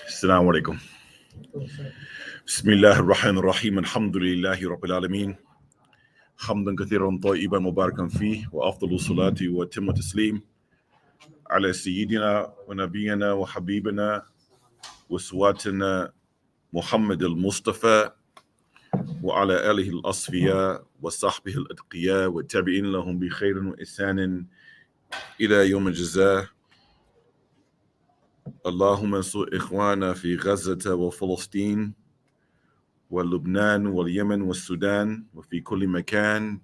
السلام عليكم. بسم الله الرحمن الرحيم. الحمد لله رب العالمين. حمدا كثيرا طيبا مباركا فيه، وافضل الصلاه وتم التسليم على سيدنا ونبينا وحبيبنا واسواتنا محمد المصطفى وعلى اله الاصفياء وصحبه الاتقياء والتابعين لهم بخير واحسان الى يوم الجزاء. اللهم انصر اخوانا في غزه وفلسطين ولبنان واليمن والسودان وفي كل مكان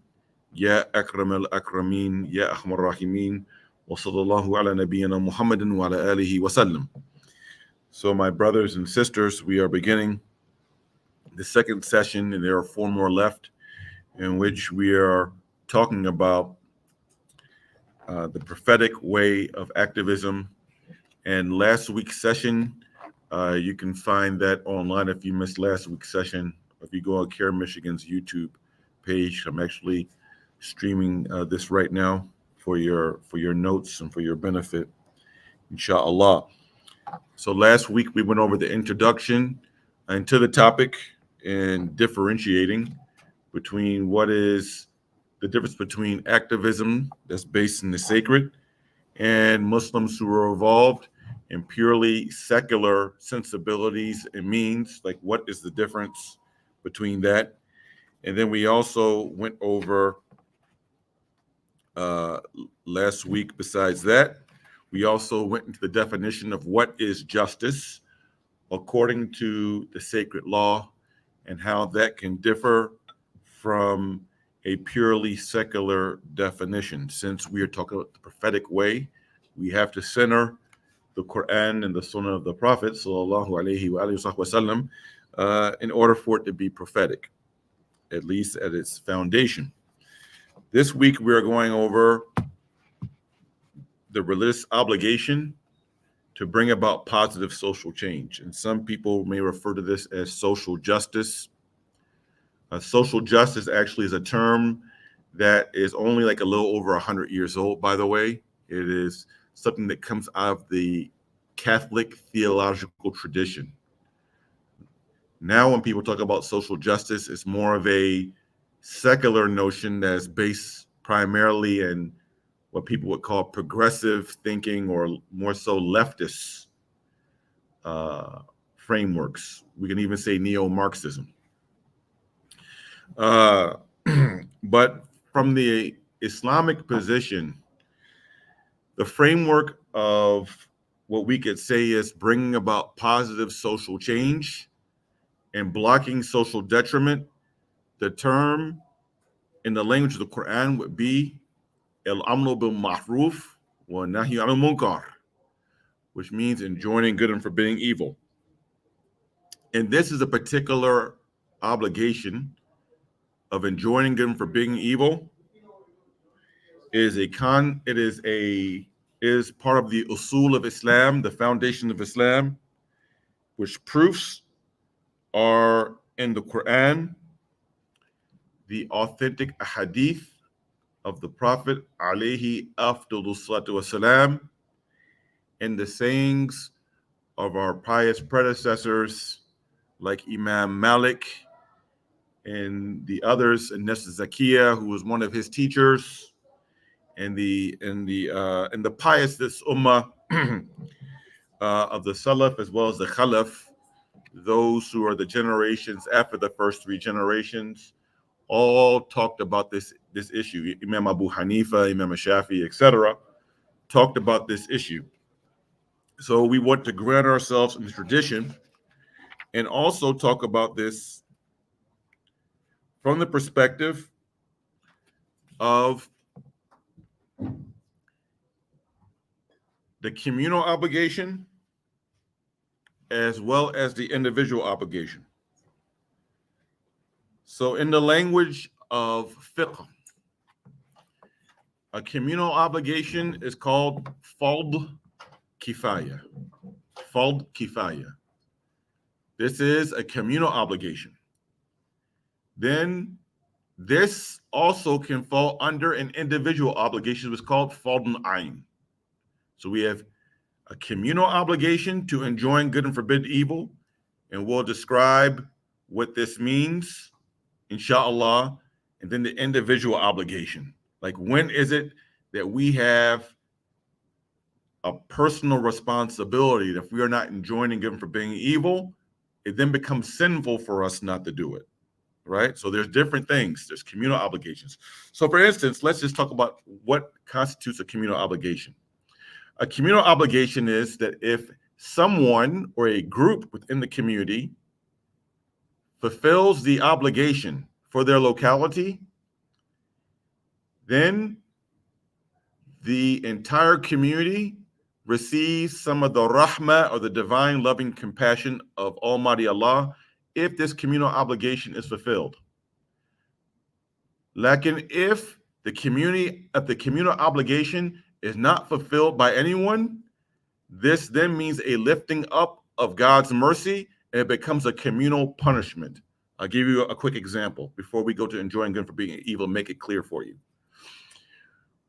يا أكرم الأكرمين يا أرحم الراحمين وصلى الله على نبينا محمد وعلى آله وسلم. So my brothers and sisters, we are beginning the second session, and there are four more left, in which we are talking about the prophetic way of activism. And last week's session, you can find that online if you missed last week's session. If you go on Care Michigan's YouTube page, I'm actually streaming this right now for your notes and for your benefit, inshallah. So last week we went over the introduction into the topic and differentiating between what is the difference between activism that's based in the sacred and Muslims who are involved in purely secular sensibilities and means. Like, what is the difference between that? And then we also went over last week, besides that, we also went into the definition of what is justice according to the sacred law and how that can differ from a purely secular definition. Since we are talking about the prophetic way, we have to center the Quran and the Sunnah of the Prophet sallallahu alaihi wasallam in order for it to be prophetic, at least at its foundation. This week we are going over the religious obligation to bring about positive social change, and some people may refer to this as social justice. Social justice actually is a term that is only like a little over 100 years old, by the way. It is something that comes out of the Catholic theological tradition. Now, when people talk about social justice, it's more of a secular notion that's based primarily in what people would call progressive thinking, or more so leftist frameworks. We can even say neo-Marxism. But from the Islamic position, the framework of what we could say is bringing about positive social change and blocking social detriment, the term in the language of the Quran would be al-amru bil ma'ruf wa nahyi anil munkar, which means enjoining good and forbidding evil. And this is a particular obligation of enjoining good and forbidding evil. It is part of the usul of Islam, the foundation of Islam, which proofs are in the Quran, the authentic hadith of the Prophet alayhi afdalu salatu wasalam, and the sayings of our pious predecessors like Imam Malik and the others, and Nessa Zakiya, who was one of his teachers, and the pious this ummah of the Salaf as well as the Khalaf, those who are the generations after the first three generations, all talked about this issue. Imam Abu Hanifa, Imam Shafi, etc., talked about this issue. So we want to grant ourselves in the tradition and also talk about this from the perspective of the communal obligation as well as the individual obligation. So in the language of fiqh, a communal obligation is called fard kifaya. Fard kifaya. This is a communal obligation. Then this also can fall under an individual obligation, which is called fardun ayn. So we have a communal obligation to enjoin good and forbid evil, and we'll describe what this means, inshallah, and then the individual obligation. Like, when is it that we have a personal responsibility that if we are not enjoining good and forbidding evil, it then becomes sinful for us not to do it, right? So there's different things. There's communal obligations. So for instance, let's just talk about what constitutes a communal obligation. A communal obligation is that if someone or a group within the community fulfills the obligation for their locality, then the entire community receives some of the rahmah, or the divine loving compassion of Almighty Allah, if this communal obligation is fulfilled. Lakin, if the communal obligation is not fulfilled by anyone, this then means a lifting up of God's mercy, and it becomes a communal punishment. I'll give you a quick example before we go to enjoying good and forbidding evil, make it clear for you.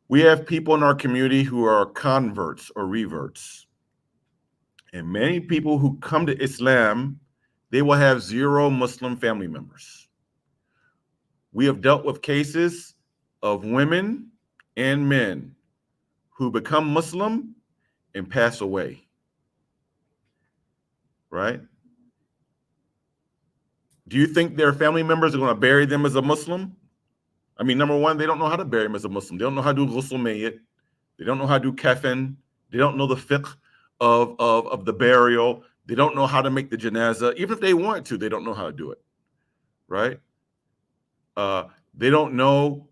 We have people in our community who are converts or reverts. And many people who come to Islam, they will have 0 Muslim family members. We have dealt with cases of women and men who become Muslim and pass away, right? Do you think their family members are going to bury them as a Muslim? I mean, number one, they don't know how to bury them as a Muslim. They don't know how to do ghusl mayyit. They don't know how to do kafan. They don't know the fiqh of the burial. They don't know how to make the janazah. Even if they want to, they don't know how to do it, right? They don't know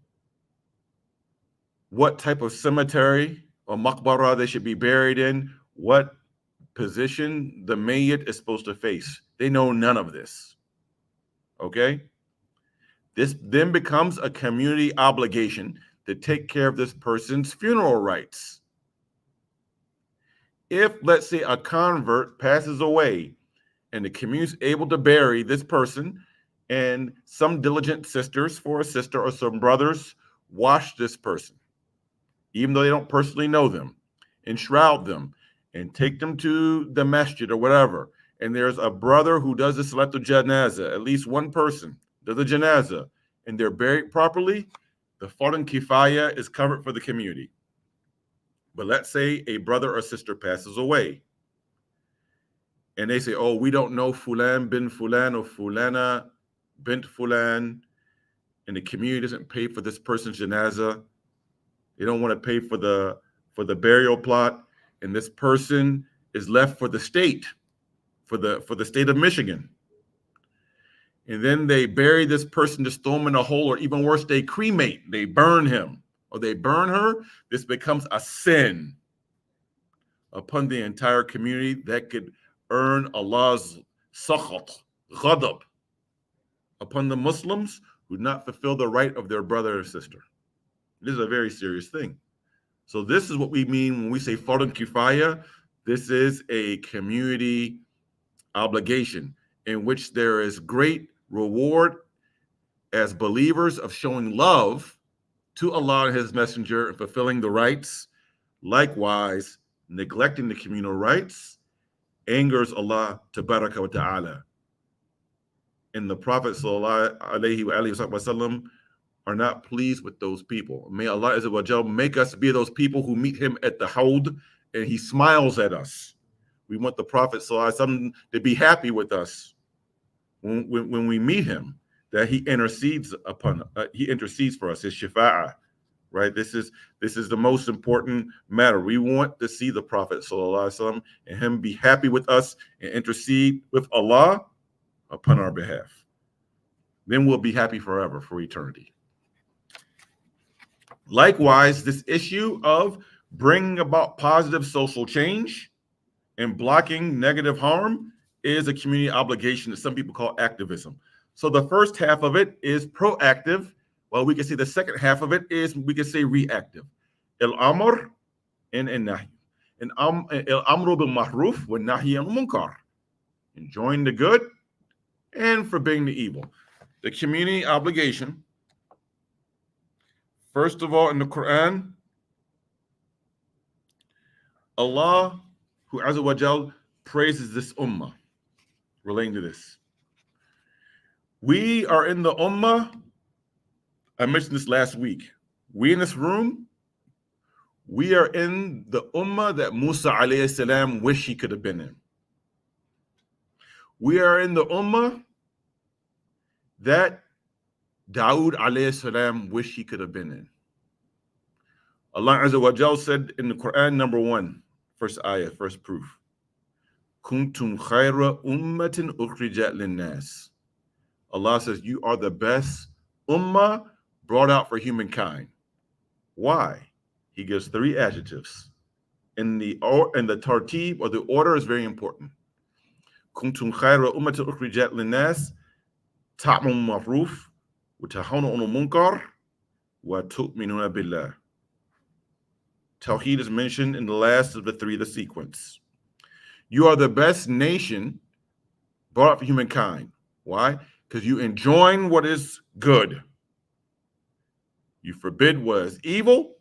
what type of cemetery or maqbara they should be buried in, what position the mayyit is supposed to face. They know none of this, okay? This then becomes a community obligation to take care of this person's funeral rites. If, let's say, a convert passes away and the community is able to bury this person, and some diligent sisters for a sister or some brothers wash this person, even though they don't personally know them, enshroud them, and take them to the masjid or whatever, and there's a brother who does the salatul janazah, at least one person does the janazah, and they're buried properly, the fardun kifaya is covered for the community. But let's say a brother or sister passes away, and they say, oh, we don't know Fulan bin Fulan or Fulana bint Fulan, and the community doesn't pay for this person's janazah. They don't want to pay for the burial plot, and this person is left for the state, for the state of Michigan. And then they bury this person, just throw him in a hole, or even worse, they cremate, they burn him, or they burn her. This becomes a sin upon the entire community that could earn Allah's sakhat, ghadab, upon the Muslims who do not fulfill the right of their brother or sister. This is a very serious thing. So this is what we mean when we say fardun kifaya. This is a community obligation in which there is great reward as believers of showing love to Allah and His Messenger and fulfilling the rights. Likewise, neglecting the communal rights angers Allah tabaraka wa ta'ala. And the Prophet sallallahu alaihi wasallam are not pleased with those people. May Allah Azza wa Jal make us be those people who meet Him at the Hawd and He smiles at us. We want the Prophet sallallahu alaihi wasallam to be happy with us when we meet Him, that He intercedes for us, His shafa'ah, right? This is the most important matter. We want to see the Prophet sallallahu alaihi wasallam and Him be happy with us and intercede with Allah upon our behalf. Then we'll be happy forever, for eternity. Likewise, this issue of bringing about positive social change and blocking negative harm is a community obligation that some people call activism. So the first half of it is proactive, while we can say the second half of it is, we can say, reactive. El-amr and nahy. El-amru bil-ma'ruf wa nahy al-munkar. Enjoying the good and forbidding the evil. The community obligation, first of all, in the Quran, Allah who Azza wa Jal praises this ummah relating to this. We are in the ummah, I mentioned this last week. We in this room, we are in the ummah that Musa alayhi salam wished he could have been in. We are in the ummah that Dawood alayhi salam wished he could have been in. Allah Azza wa Jal said in the Quran, number 1, first ayah, first proof. Kuntum khayra ummatin ukhrijat linnas. Allah says, you are the best ummah brought out for humankind. Why? He gives 3 adjectives. And the tartib, or the order, is very important. Kuntum khayra ummatin ukhrijat linnas ta'mun ma'ruf wa tahawna 'anil munkar wa tu'minuna billah. Tawheed is mentioned in the last of the 3 of the sequence. You are the best nation brought up for humankind. Why? Because you enjoin what is good. You forbid what is evil.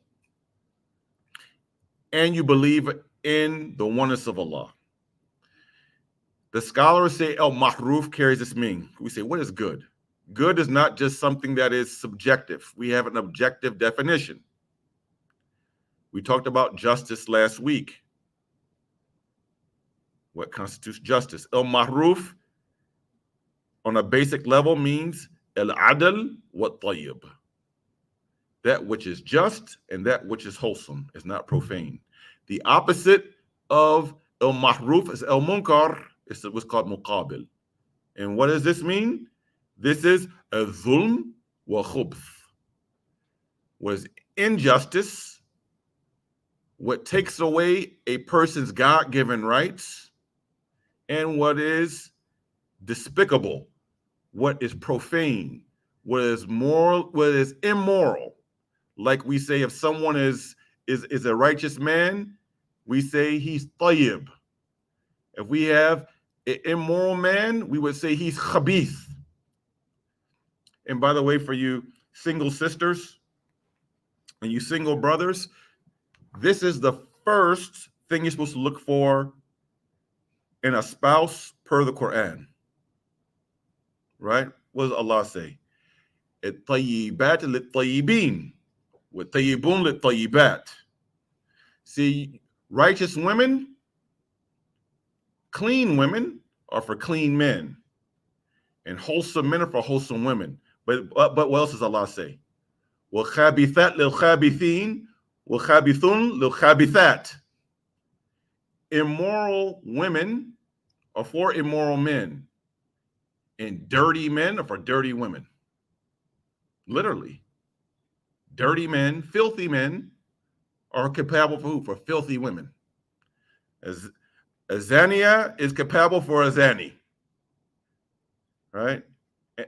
And you believe in the oneness of Allah. The scholars say al-mahruf carries this meaning. We say, what is good? Good is not just something that is subjective. We have an objective definition. We talked about justice last week. What constitutes justice? Al-mahruf, on a basic level, means al-adl wa tayyib. That which is just and that which is wholesome, is not profane. The opposite of al-mahruf is al-munkar. It's what's called muqabil. And what does this mean? This is al-zulm wa khubth. What is injustice, what takes away a person's God-given rights, and what is despicable, what is profane, what is moral, what is immoral. Like we say, if someone is a righteous man, we say he's tayyib. If we have an immoral man, we would say he's khabith. And by the way, for you single sisters and you single brothers, this is the first thing you're supposed to look for in a spouse per the Quran. Right? What does Allah say? At-tayyibat lit-tayyibin, wa-tayyibun lit-tayyibat. See, righteous women, clean women are for clean men, and wholesome men are for wholesome women. But what else does Allah say? وَالْخَابِثَاتْ لِلْخَابِثِينَ وَالْخَابِثُونَ لِلْخَابِثَاتِ. Immoral women are for immoral men, and dirty men are for dirty women. Literally. Dirty men, filthy men are compatible for who? For filthy women. As a zania is compatible for a zani. Right?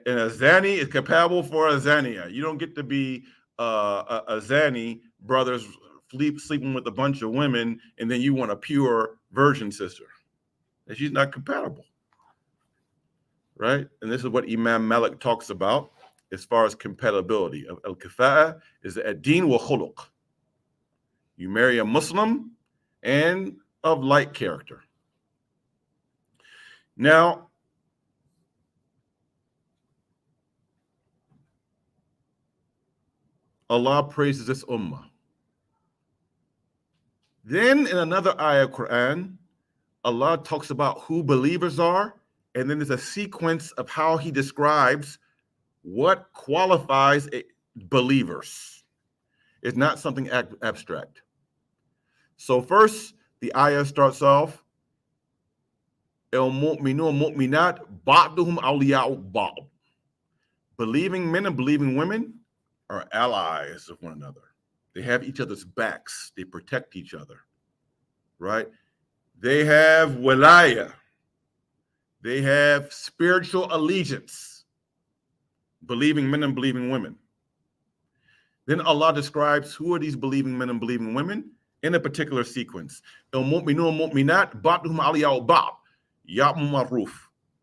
And a zani is compatible for a zania. You don't get to be a zani, brothers sleeping with a bunch of women, and then you want a pure virgin sister. And she's not compatible. Right? And this is what Imam Malik talks about as far as compatibility. Al-kafa'a is ad-din wa khuluq. You marry a Muslim and of like character. Now, Allah praises this ummah. Then in another ayah of Quran, Allah talks about who believers are, and then there's a sequence of how he describes what qualifies believers. It's not something abstract. So first, the ayah starts off, El-mu'minun mu'minat ba'duhum awliya'u ba'd. Believing men and believing women are allies of one another. They have each other's backs. They protect each other, right? They have walaya. They have spiritual allegiance, believing men and believing women. Then Allah describes who are these believing men and believing women in a particular sequence. El-mu'minun mu'minat ba'duhum awliya'u ba'd. Ya'muru ma'ruf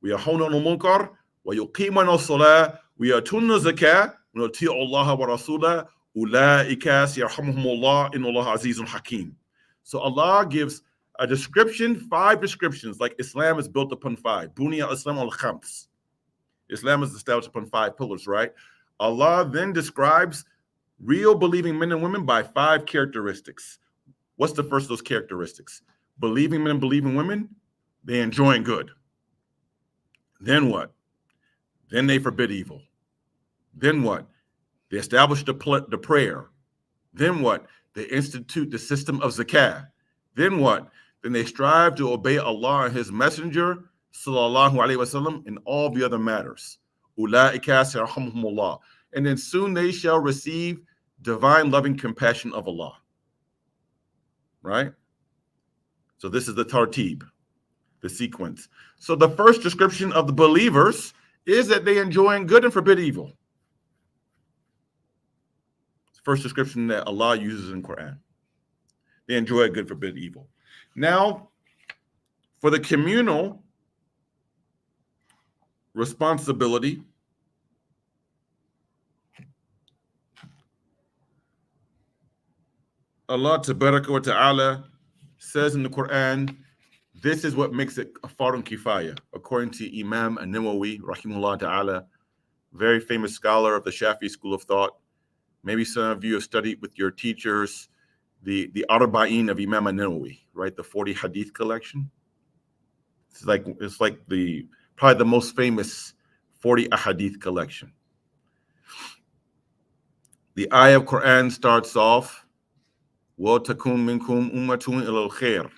wa yanhauna 'anil munkar wa yuqimuna as-salah wa ya'tuna az-zakah wa yuti'u Allah wa rasulahu ulaika sayarhamuhumullah inna Allah azizun hakim. So Allah gives A description, 5 descriptions, like Islam is built upon 5. Bunya al-Islam al-Khams. Islam is established upon 5 pillars, right? Allah then describes real believing men and women by 5 characteristics. What's the first of those characteristics? Believing men and believing women, they enjoying good. Then what? Then they forbid evil. Then what? They establish the prayer. Then what? They institute the system of zakah. Then what? Then they strive to obey Allah and His Messenger, sallallahu alaihi wasallam, in all the other matters. Ulaika sayarhamuhumullah. And then soon they shall receive divine loving compassion of Allah. Right? So this is the tartib, the sequence. So the first description of the believers is that they enjoy good and forbid evil. First description that Allah uses in Quran. They enjoy good, forbid evil. Now, for the communal responsibility, Allah Tabaraka wa Ta'ala says in the Quran, this is what makes it a fardun kifaya, according to Imam An-Nawawi, rahimahullah ta'ala, very famous scholar of the Shafi'i school of thought. Maybe some of you have studied with your teachers the Arba'in of Imam An-Nawawi, right? The 40 hadith collection. It's like the probably the most famous 40 ahadith collection. The ayah of Quran starts off, وَتَكُنْ مِنْكُمْ أُمَّةٌ إِلَى الْخَيْرِ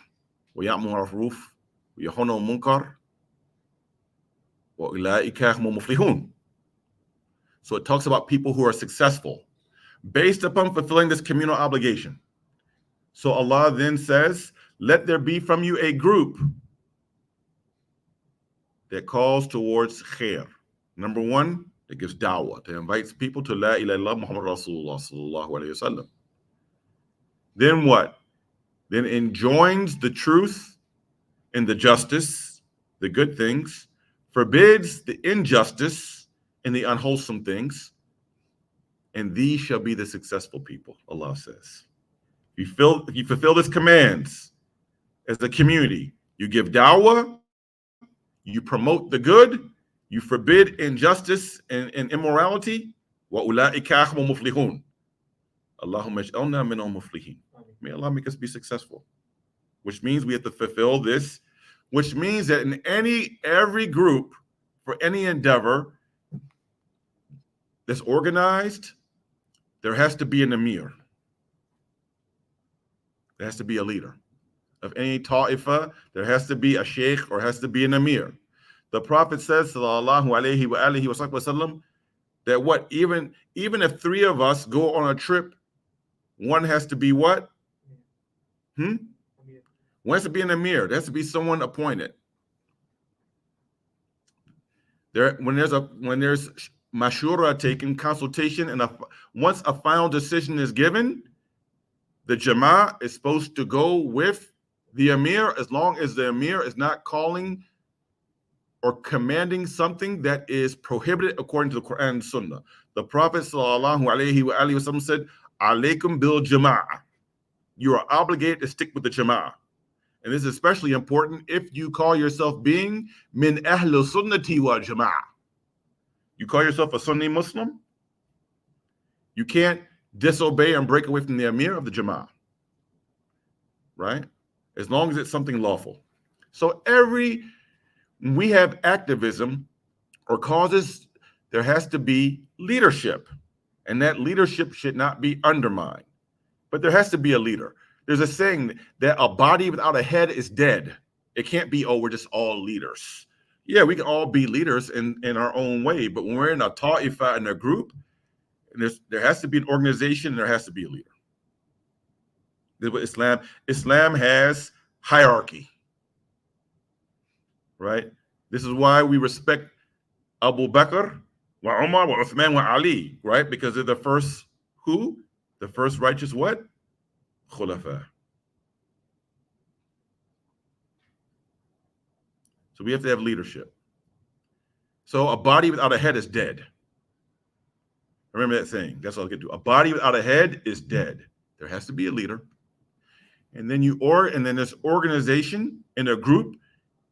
وَيَأْمُرُ بِالْمَعْرُوفِ وَيَنْهَوْنَ عَنِ الْمُنكَرِ وَأُولَٰئِكَ هُمُ الْمُفْلِحُونَ. So it talks about people who are successful based upon fulfilling this communal obligation. So Allah then says, let there be from you a group that calls towards khair. Number 1, that gives da'wah, that invites people to la ilaha illallah Muhammad Rasulullah sallallahu alayhi wa sallam. Then what? Then enjoins the truth and the justice, the good things, forbids the injustice and the unwholesome things, and these shall be the successful people, Allah says. If you fulfill these commands as a community, you give da'wah, you promote the good, you forbid injustice and immorality, وَأُولَٰئِكَ هُمُ الْمُفْلِحُونَ. Allahumma ij'alna minal muflihin. May Allah make us be successful. Which means we have to fulfill this, which means that in every group, for any endeavor that's organized, there has to be an emir. There has to be a leader. Of any ta'ifa, there has to be a sheikh or has to be an emir. The Prophet says, sallallahu alayhi wa alihi wa sallam, that what, even if 3 of us go on a trip, one has to be what? One has to be an emir. There has to be someone appointed. When there's mashura taken, consultation, and once a final decision is given, the jama'ah is supposed to go with the emir as long as the emir is not calling or commanding something that is prohibited according to the Quran and Sunnah. The Prophet sallallahu alaihi wasallam said, "Alaykum bil jama'ah." You are obligated to stick with the jama'ah. And this is especially important if you call yourself being min ahl sunnati wal jama'ah. You call yourself a Sunni Muslim, you can't disobey and break away from the emir of the jama'ah, right? As long as it's something lawful. So we have activism or causes, there has to be leadership, and that leadership should not be undermined. But there has to be a leader. There's a saying that a body without a head is dead. It can't be, oh, we're just all leaders. Yeah, we can all be leaders in our own way, but when we're in a ta'ifa, in a group, there has to be an organization and there has to be a leader. This is what Islam has hierarchy, right? This is why we respect Abu Bakr, wa Umar, wa Uthman, wa Ali, right? Because they're the first who? The first righteous what? Khulafa. So we have to have leadership. So a body without a head is dead. Remember that saying. That's all I can do. A body without a head is dead. There has to be a leader. And then there's organization in a group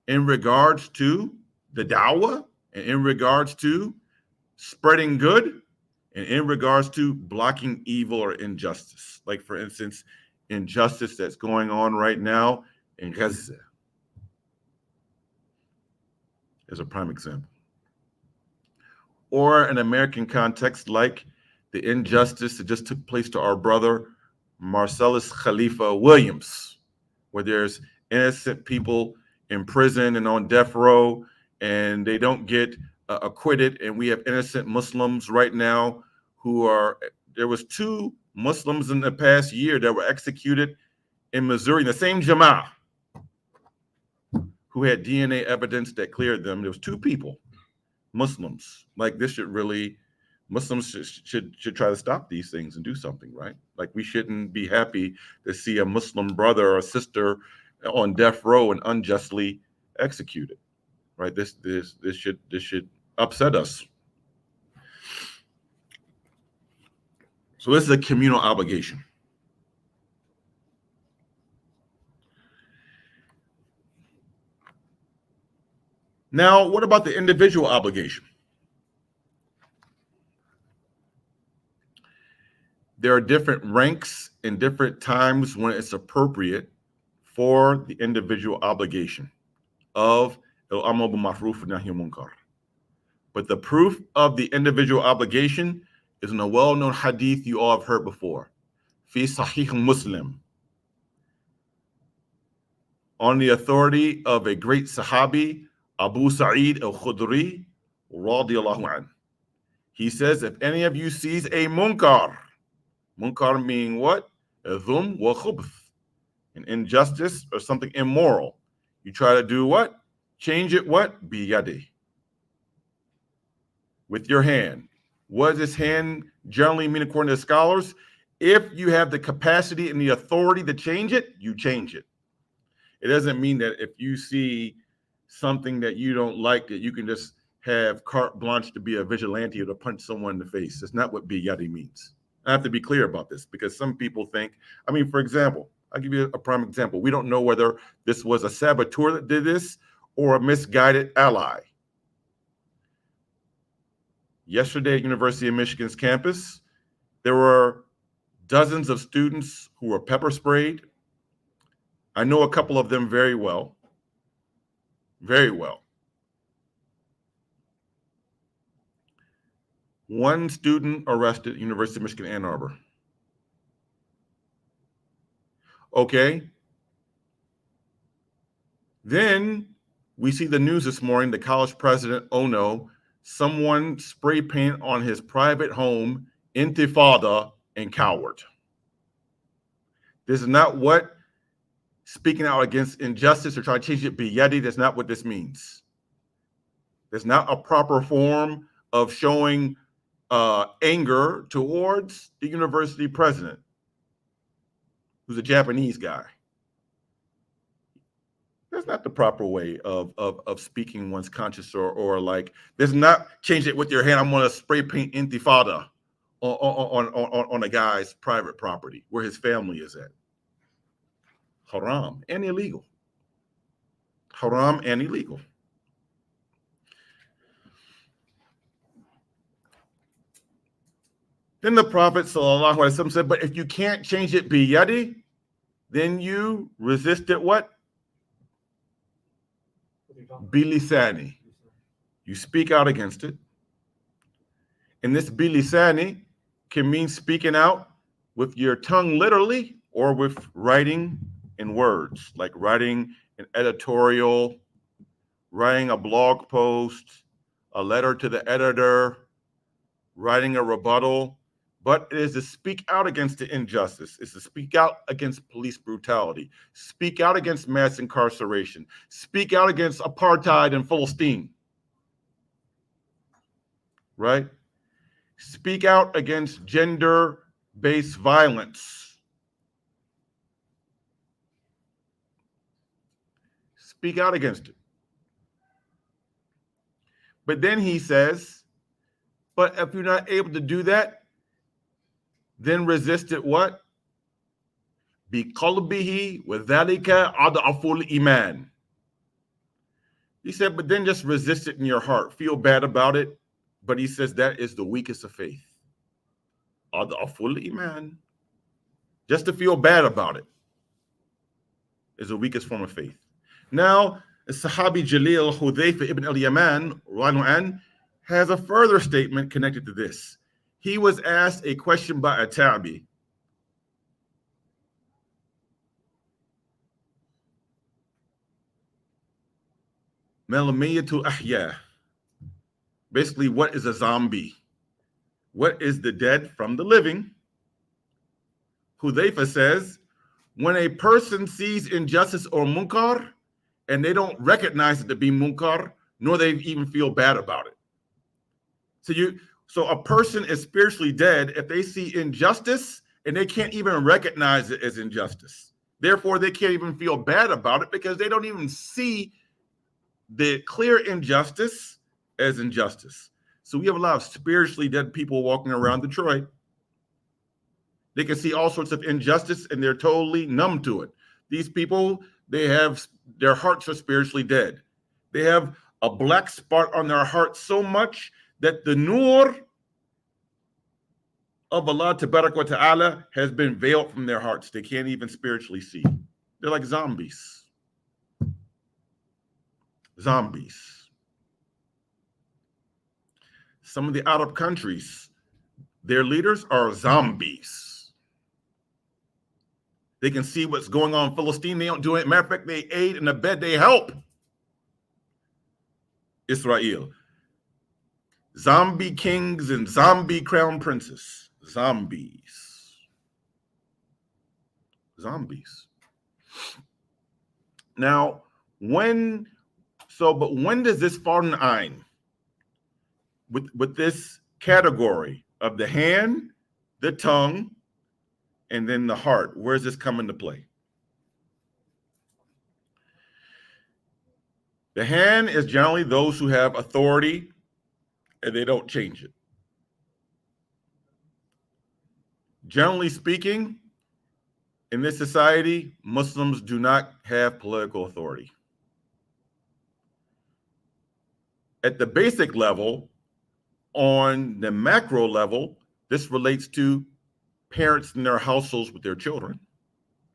in regards to the dawah and in regards to spreading good and in regards to blocking evil or injustice. Like, for instance, injustice that's going on right now in Gaza is a prime example. Or an American context, like the injustice that just took place to our brother Marcellus Khalifa Williams, where there's innocent people in prison and on death row, and they don't get acquitted. And we have innocent Muslims right now there was 2 Muslims in the past year that were executed in Missouri, in the same Jama'ah, who had DNA evidence that cleared them. There was 2 people, Muslims. Like, this Muslims should try to stop these things and do something, right? Like, we shouldn't be happy to see a Muslim brother or sister on death row and unjustly executed, right? This should upset us. So this is a communal obligation. Now, what about the individual obligation? There are different ranks and different times when it's appropriate for the individual obligation of al-amr bil ma'ruf wa nahy anil munkar. But the proof of the individual obligation is in a well-known hadith you all have heard before, fi Sahih Muslim, on the authority of a great Sahabi, Abu Sa'id al-Khudri, radiyallahu anhu. He says, if any of you sees a munkar meaning what? Dhum wa khubth, an injustice or something immoral. You try to do what? Change it what? Biyadi, with your hand. What does this hand generally mean according to scholars? If you have the capacity and the authority to change it, you change it. It doesn't mean that if you see something that you don't like, that you can just have carte blanche to be a vigilante or to punch someone in the face. That's not what biyadi means. I have to be clear about this because some people think, for example, I'll give you a prime example. We don't know whether this was a saboteur that did this or a misguided ally. Yesterday at University of Michigan's campus, there were dozens of students who were pepper sprayed. I know a couple of them very well. Very well. One student arrested at University of Michigan, Ann Arbor. Okay. Then we see the news this morning, the college president, oh no, someone spray paint on his private home, intifada, and coward. This is not what speaking out against injustice or trying to change it biyadi. That's not what this means. There's not a proper form of showing anger towards the university president, who's a Japanese guy. That's not the proper way of speaking one's conscience or like, there's not change it with your hand. I'm going to spray paint intifada on a guy's private property where his family is at. Haram and illegal. Haram and illegal. Then the Prophet ﷺ said, but if you can't change it biyadi, then you resist it what? Bilisani. You speak out against it. And this bilisani can mean speaking out with your tongue literally or with writing in words, like writing an editorial, writing a blog post, a letter to the editor, writing a rebuttal. But it is to speak out against the injustice. It's to speak out against police brutality. Speak out against mass incarceration. Speak out against apartheid in Palestine. Right? Speak out against gender-based violence. Speak out against it. But then he says, but if you're not able to do that, then resist it what? بِقَلْبِهِ وَذَلِكَ أَضْعَفُ الْإِيمَانِ. He said, but then just resist it in your heart. Feel bad about it. But he says that is the weakest of faith. أَضْعَفُ الْإِيمَانِ. Just to feel bad about it is the weakest form of faith. Now, Sahabi Jalil Hudhayfa ibn al-Yaman has a further statement connected to this. He was asked a question by a tabi. Malamiyatu ahya. Basically, what is a zombie? What is the dead from the living? Hudhayfa says, when a person sees injustice or munkar, and they don't recognize it to be munkar, nor they even feel bad about it. So a person is spiritually dead if they see injustice and they can't even recognize it as injustice. Therefore, they can't even feel bad about it because they don't even see the clear injustice as injustice. So we have a lot of spiritually dead people walking around Detroit. They can see all sorts of injustice and they're totally numb to it. These people, their hearts are spiritually dead. They have a black spot on their heart so much that the nur of Allah Tabarak wa Ta'ala has been veiled from their hearts. They can't even spiritually see. They're like zombies. Zombies. Some of the Arab countries, their leaders are zombies. They can see what's going on in Palestine. They don't do it. Matter of fact, they aid and abet, they help Israel. Zombie kings and zombie crown princes. Zombies. Zombies. Now, when does this fall in line with this category of the hand, the tongue, and then the heart? Where does this come into play? The hand is generally those who have authority and they don't change it. Generally speaking, in this society, Muslims do not have political authority. At the basic level, on the macro level, this relates to parents in their households with their children.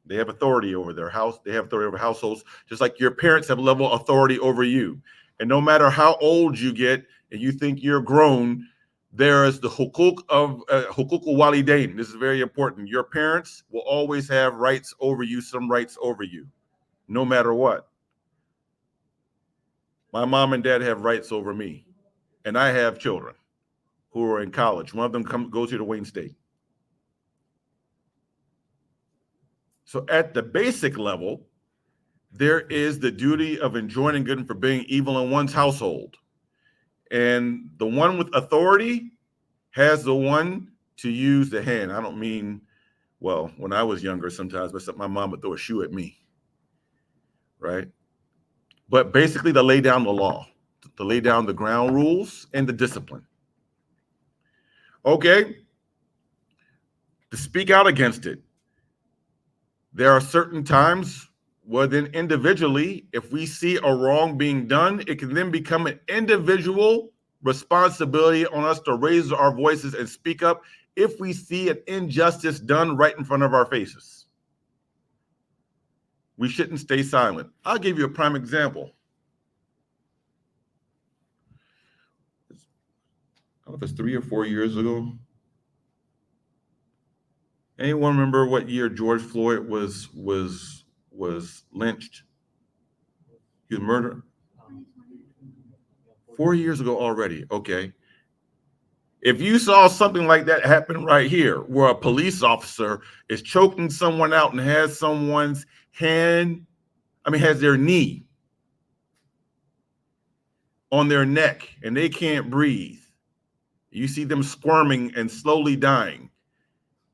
They have authority over their house. They have authority over households, just like your parents have a level of authority over you. And no matter how old you get and you think you're grown, there is the hukuk walidain. This is very important. Your parents will always have rights over you, some rights over you, no matter what. My mom and dad have rights over me, and I have children who are in college. One of them goes here to Wayne State. So at the basic level, there is the duty of enjoining good and forbidding evil in one's household. And the one with authority has the one to use the hand. I don't mean, well, when I was younger, sometimes my mom would throw a shoe at me, right? But basically to lay down the law, to lay down the ground rules and the discipline. Okay, to speak out against it. There are certain times where then individually, if we see a wrong being done, it can then become an individual responsibility on us to raise our voices and speak up if we see an injustice done right in front of our faces. We shouldn't stay silent. I'll give you a prime example. I don't know if it's 3 or 4 years ago. Anyone remember what year George Floyd was lynched? He was murdered? 4 years ago already. Okay. If you saw something like that happen right here, where a police officer is choking someone out and has someone's has their knee on their neck and they can't breathe, you see them squirming and slowly dying.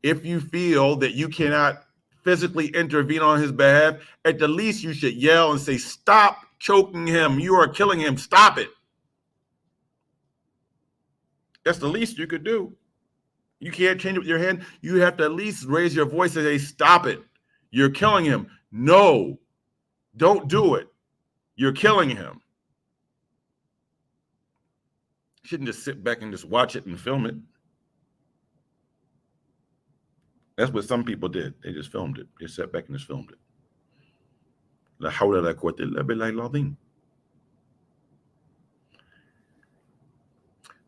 If you feel that you cannot physically intervene on his behalf, at the least you should yell and say, "Stop choking him. You are killing him. Stop it." That's the least you could do. You can't change it with your hand. You have to at least raise your voice and say, "Stop it. You're killing him. No, don't do it. You're killing him. You shouldn't just sit back and just watch it and film it. That's what some people did. They just filmed it. They sat back and just filmed it. La hawla la quwwata illa billahi al-azim.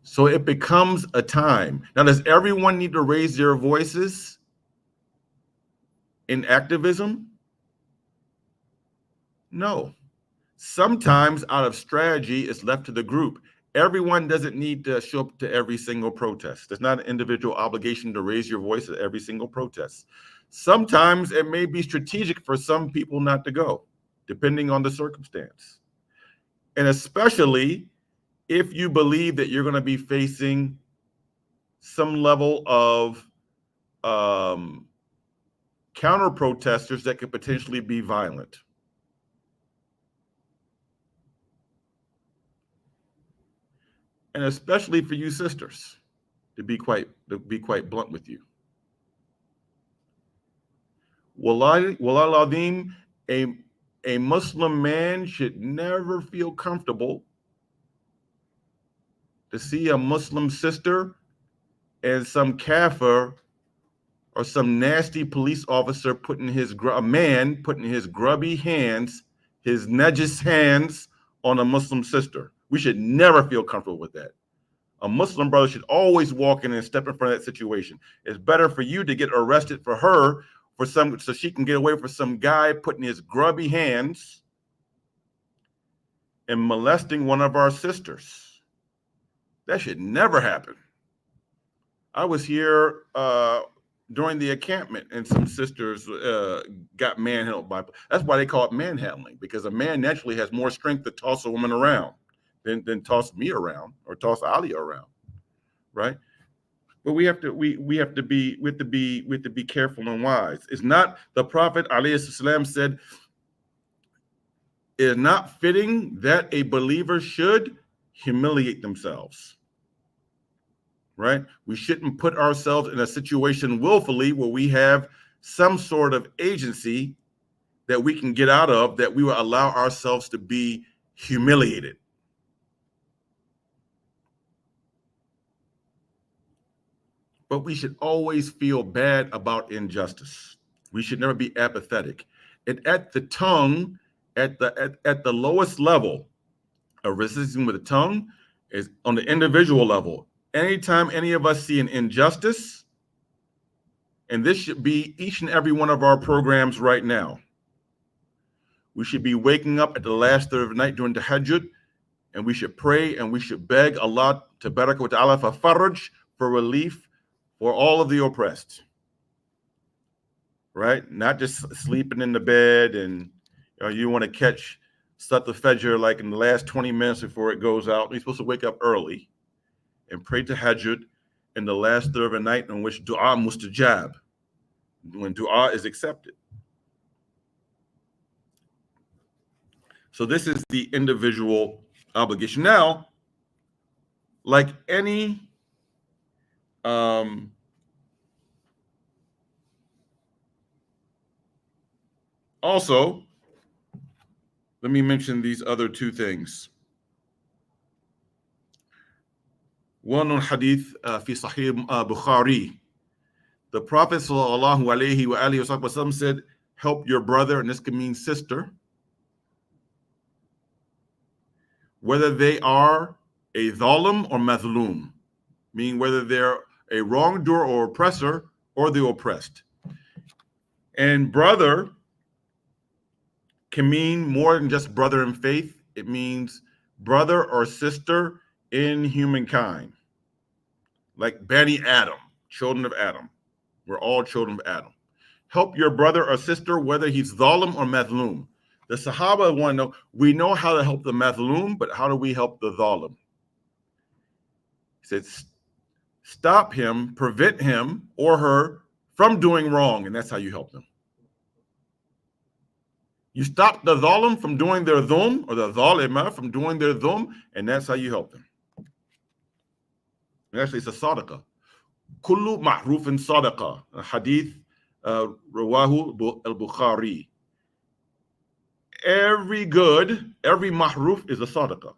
So it becomes a time. Now, does everyone need to raise their voices in activism? No. Sometimes out of strategy, it's left to the group. Everyone doesn't need to show up to every single protest. It's not an individual obligation to raise your voice at every single protest. Sometimes it may be strategic for some people not to go, depending on the circumstance. And especially if you believe that you're going to be facing some level of counter protesters that could potentially be violent. And especially for you sisters, to be quite blunt with you. Wallahi al-Azim, a Muslim man should never feel comfortable to see a Muslim sister and some kafir or some nasty police officer putting his grubby hands, his najis hands on a Muslim sister. We should never feel comfortable with that. A Muslim brother should always walk in and step in front of that situation. It's better for you to get arrested for her so she can get away for some guy putting his grubby hands and molesting one of our sisters. That should never happen. I was here during the encampment, and some sisters got manhandled by. That's why they call it manhandling, because a man naturally has more strength to toss a woman around than toss me around or toss Ali around, right? But we have to be careful and wise. It's not, the Prophet ﷺ said, it is not fitting that a believer should humiliate themselves. Right? We shouldn't put ourselves in a situation willfully where we have some sort of agency that we can get out of, that we will allow ourselves to be humiliated. But we should always feel bad about injustice. We should never be apathetic. And at the tongue, at the lowest level of resistance with the tongue is on the individual level. Anytime any of us see an injustice, and this should be each and every one of our programs right now, we should be waking up at the last third of the night during the Tahajjud, and we should pray and we should beg Allah Tabaraka wa Ta'ala for faraj, for relief for all of the oppressed, right? Not just sleeping in the bed and you want to catch Salat al-Fajr like in the last 20 minutes before it goes out. You're supposed to wake up early and pray Tahajjud in the last third of the night, in which dua mustajab, when dua is accepted. So this is the individual obligation. Now, like any also, let me mention these other two things. One on hadith fi Sahih Bukhari. The Prophet sallallahu alaihi wasallam said, help your brother, and this can mean sister, whether they are a dhalim or mazlum, meaning whether they're a wrongdoer or oppressor or the oppressed. And brother can mean more than just brother in faith. It means brother or sister in humankind, like Bani Adam, children of Adam. We're all children of Adam. Help your brother or sister, whether he's dhalim or mazlum. The Sahaba want to know, we know how to help the mazlum, but how do we help the dhalim? He said, stop him, prevent him or her from doing wrong, and that's how you help them. You stop the dhalim from doing their dhulm, or the dhalima from doing their dhulm, and that's how you help them. And actually, it's a sadaqah. Kullu ma'rufin sadaqah. A hadith Rawahu al-Bukhari. Every good, every mahruf is a sadaqah.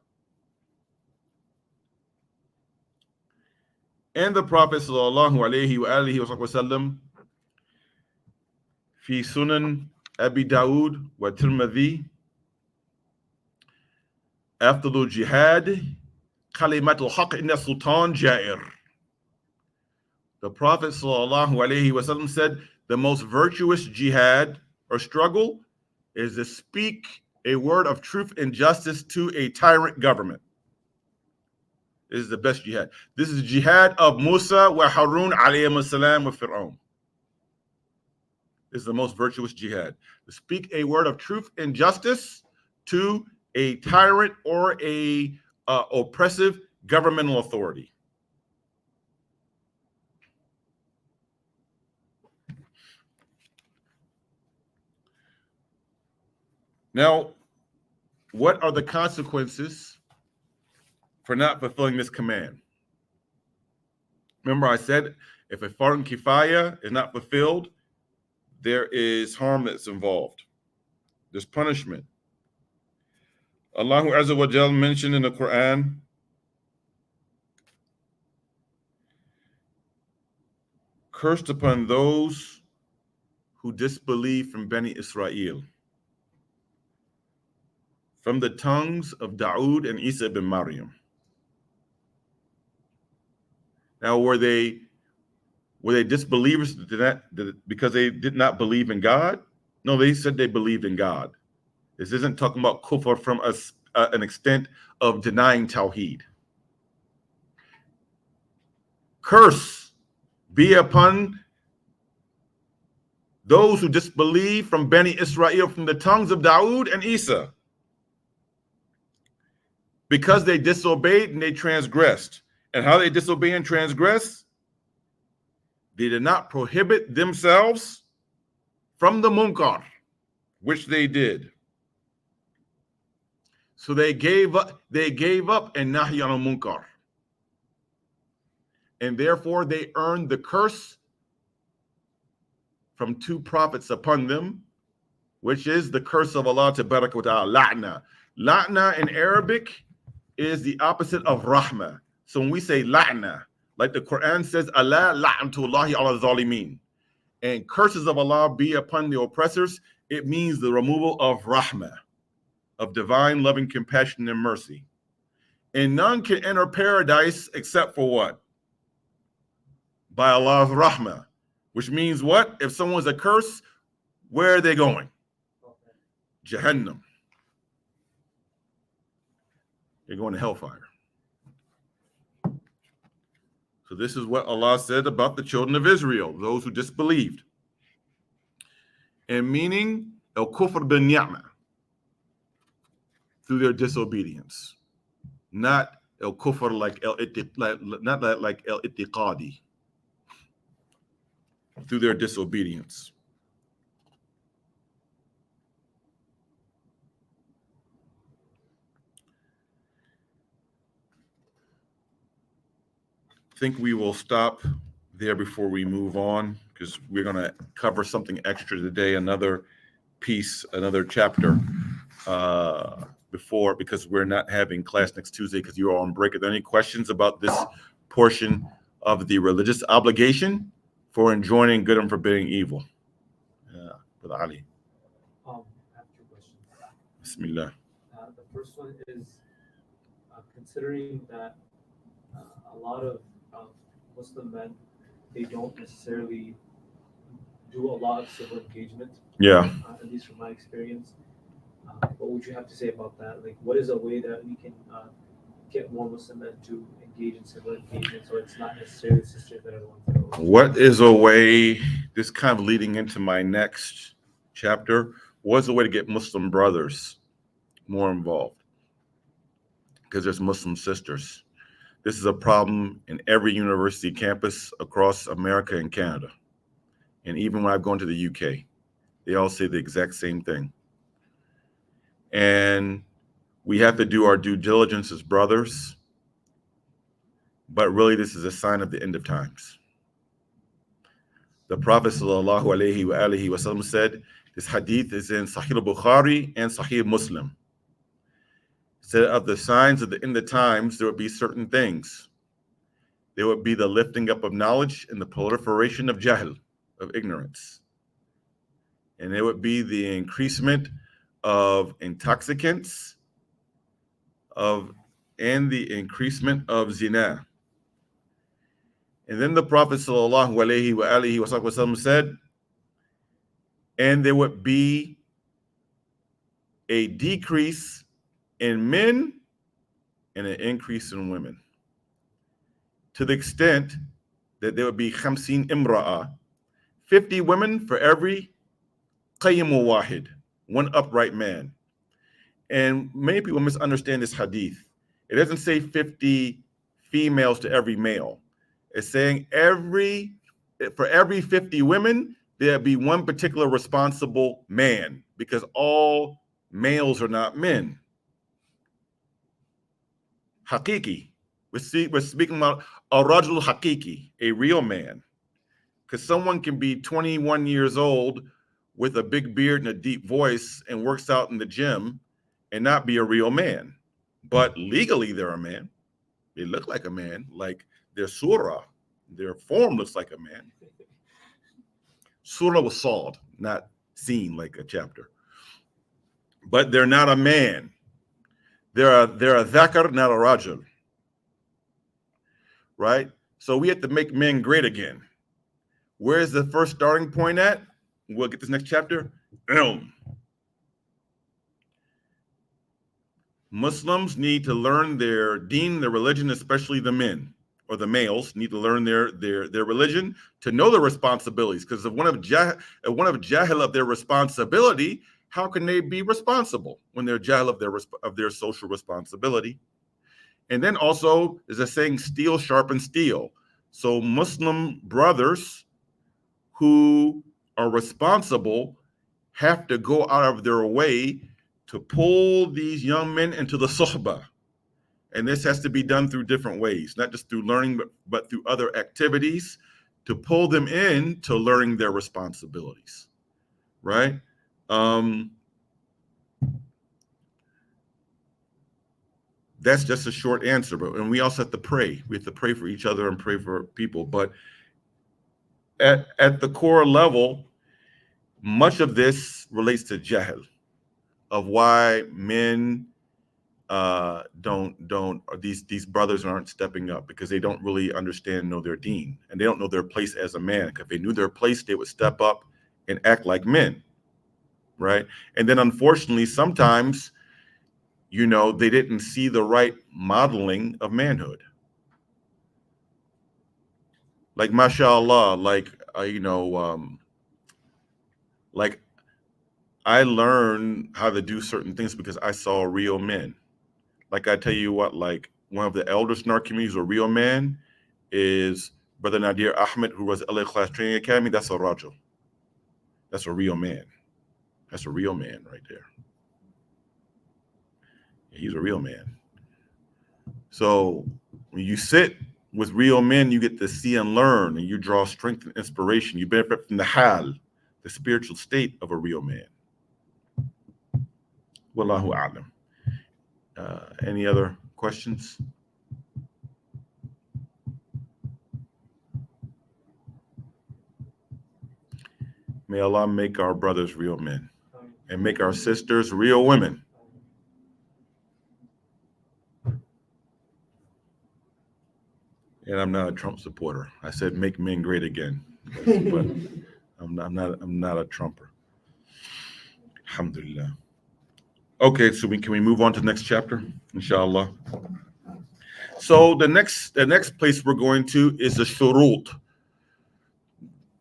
And the Prophet sallallahu alayhi wa alihi wa sallam fi Sunan Abi Dawood wa Tirmidhi afdalu jihad kalimatul haqq inna sultan ja'ir. The Prophet sallallahu alayhi wa sallam said the most virtuous jihad or struggle is to speak a word of truth and justice to a tyrant government. This is the best jihad. This is the jihad of Musa wa Harun alayhim salam with Fir'aun. This is the most virtuous jihad. To speak a word of truth and justice to a tyrant or a oppressive governmental authority. Now, what are the consequences for not fulfilling this command? Remember I said, if a fard kifaya is not fulfilled, there is harm that's involved. There's punishment. Allah Azza wa Jal mentioned in the Quran, cursed upon those who disbelieve from Bani Israel, from the tongues of Dawood and Isa ibn Maryam. Now, were they disbelievers because they did not believe in God? No, they said they believed in God. This isn't talking about kufr from an extent of denying Tawheed. Curse be upon those who disbelieve from Bani Israel, from the tongues of Dawood and Isa, because they disobeyed and they transgressed. And how they disobey and transgress? They did not prohibit themselves from the munkar, which they did. So they gave up and nahy al munkar. And therefore they earned the curse from two prophets upon them, which is the curse of Allah tabarak wa ta'ala, la'na. La'na in Arabic is the opposite of rahmah. So when we say la'na, like the Quran says, Allah la'natullahi ala zalimin, and curses of Allah be upon the oppressors, it means the removal of rahmah, of divine loving compassion and mercy. And none can enter paradise except for what? By Allah's rahmah, which means what? If someone's a curse, where are they going? Jahannam. They're going to hellfire. So this is what Allah said about the children of Israel, those who disbelieved. And meaning, al-kufr bin ni'mah, through their disobedience. Not al-kufr like al-ittiqadi, through their disobedience. I think we will stop there before we move on, because we're going to cover something extra today, another piece, another chapter before, because we're not having class next Tuesday because you're all on break. Are there any questions about this portion of the religious obligation for enjoining good and forbidding evil? Yeah, Brother Ali. I have two questions. Bismillah. The first one is considering that a lot of Muslim men, they don't necessarily do a lot of civil engagement. Yeah. At least from my experience. What would you have to say about that? Like, what is a way that we can get more Muslim men to engage in civil engagement so it's not necessarily sisters that are the ones that are... What is a way, this kind of leading into my next chapter, what's a way to get Muslim brothers more involved? Because there's Muslim sisters. This is a problem in every university campus across America and Canada. And even when I've gone to the UK, they all say the exact same thing. And we have to do our due diligence as brothers. But really, this is a sign of the end of times. The Prophet sallallahu alaihi wasallam said, this hadith is in Sahih al-Bukhari and Sahih Muslim. Said of the signs of the end of times, there would be certain things. There would be the lifting up of knowledge and the proliferation of jahl, of ignorance. And there would be the increasement of intoxicants, and the increasement of zina. And then the Prophet sallallahu alaihi wasallam said, and there would be a decrease in men and an increase in women, to the extent that there would be 50 imra'a, 50 women for every qayyimu wahid, one upright man. And many people misunderstand this hadith. It doesn't say 50 females to every male. It's saying for every 50 women, there'd be one particular responsible man, because all males are not men. Hakiki. We're speaking about a rajul hakiki, a real man. Because someone can be 21 years old with a big beard and a deep voice and works out in the gym and not be a real man. But legally, they're a man. They look like a man, like their surah, their form looks like a man. Surah was sawed, not seen like a chapter. But they're not a man. They're a dhakar, not a rajul. Right? So we have to make men great again. Where's the first starting point at? We'll get this next chapter. Muslims need to learn their deen, their religion, especially the men or the males need to learn their religion, to know their responsibilities. Because if one of jahil of their responsibility, how can they be responsible when they're jahil of their social responsibility? And then also, there's a saying, steel sharpens steel. So Muslim brothers who are responsible have to go out of their way to pull these young men into the suhbah. And this has to be done through different ways, not just through learning, but through other activities to pull them in to learning their responsibilities, right? That's just a short answer, and we also have to pray. We have to pray for each other and pray for people. But at the core level, much of this relates to jahl, of why men these brothers aren't stepping up, because they don't really understand, know their deen, and they don't know their place as a man. If they knew their place, they would step up and act like men, right? And then unfortunately, sometimes, they didn't see the right modeling of manhood. Like, mashallah, like I learned how to do certain things because I saw real men. Like, I tell you what, like, one of the elders in our community who's a real man is Brother Nadir Ahmed, who was LA Class Training Academy. That's a Rajul. That's a real man. That's a real man right there. He's a real man. So when you sit with real men, you get to see and learn, and you draw strength and inspiration. You benefit from the hal, the spiritual state of a real man. Wallahu a'lam. Any other questions? May Allah make our brothers real men and make our sisters real women. And I'm not a Trump supporter. I said make men great again, but I'm not a Trumper. Alhamdulillah. Okay, so can we move on to the next chapter, inshallah? So the next place we're going to is the shurut,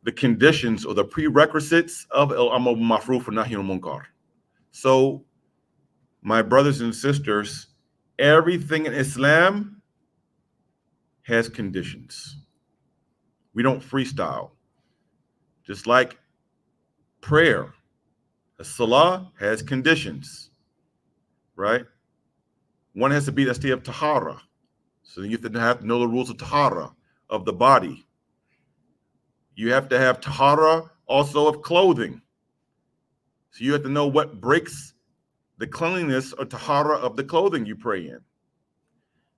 the conditions or the prerequisites of al-amr bil ma'ruf wa nahy anil munkar. So, my brothers and sisters, everything in Islam has conditions. We don't freestyle. Just like prayer, a salah has conditions, right? One has to be the state of tahara. So you have to know the rules of tahara of the body. You have to have tahara also of clothing. So you have to know what breaks the cleanliness or tahara of the clothing you pray in.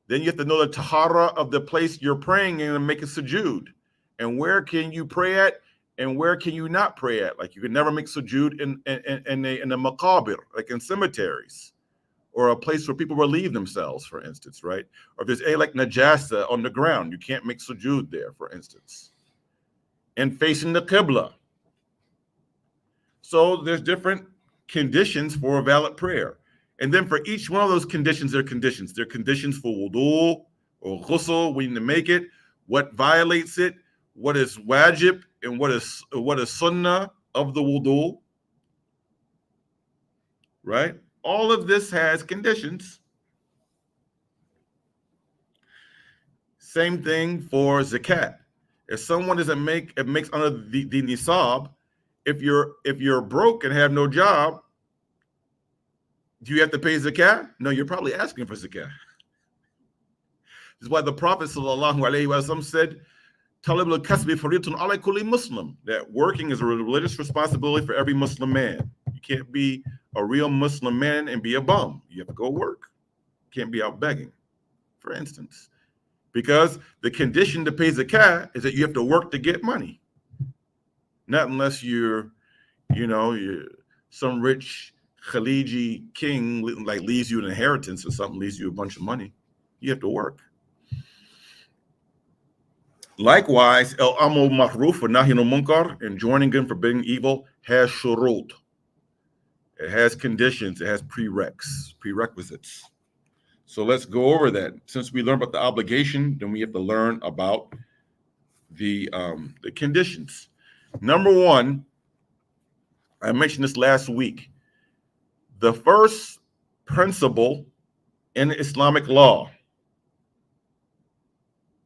Then you have to know the tahara of the place you're praying in and make a sujood. And where can you pray at and where can you not pray at? Like you can never make sujood in a maqabir, like in cemeteries, or a place where people relieve themselves, for instance, right? Or if there's a like najasa on the ground, you can't make sujood there, for instance. And facing the qibla. So there's different conditions for a valid prayer. And then for each one of those conditions, there are conditions. There are conditions for wudu or ghusl, we need to make it, what violates it, what is wajib, and what is sunnah of the wudu, right? All of this has conditions. Same thing for zakat. If someone doesn't make it makes under the nisab, if you're broke and have no job, do you have to pay zakat? No, you're probably asking for zakat. This is why the Prophet sallallahu alaihi wasallam said, "Talib al-kasbi faridun ala kulli Muslim." That working is a religious responsibility for every Muslim man. You can't be a real Muslim man and be a bum. You have to go work. You can't be out begging, for instance. Because the condition to pay zakat is that you have to work to get money. Not unless you're some rich Khaliji king like leaves you an inheritance or something, leaves you a bunch of money. You have to work. Likewise, el amru ma'ruf wa nahy anil munkar, enjoining good and forbidding evil, has shurut. It has conditions. It has prerequisites. So let's go over that. Since we learned about the obligation, then we have to learn about the conditions. Number one, I mentioned this last week. The first principle in Islamic law.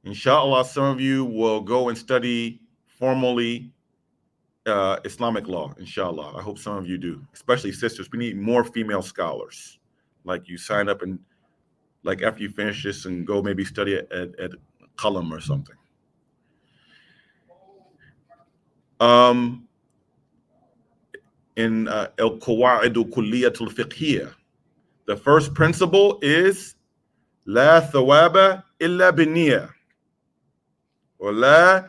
Inshallah, some of you will go and study formally Islamic law, inshallah. I hope some of you do, especially sisters. We need more female scholars. Like you sign up and like after you finish this and go maybe study at Qalam or something. In al-Qawa'id al-Kulliyat al-Fiqhiyya, the first principle is La thawaba illa binniya, or La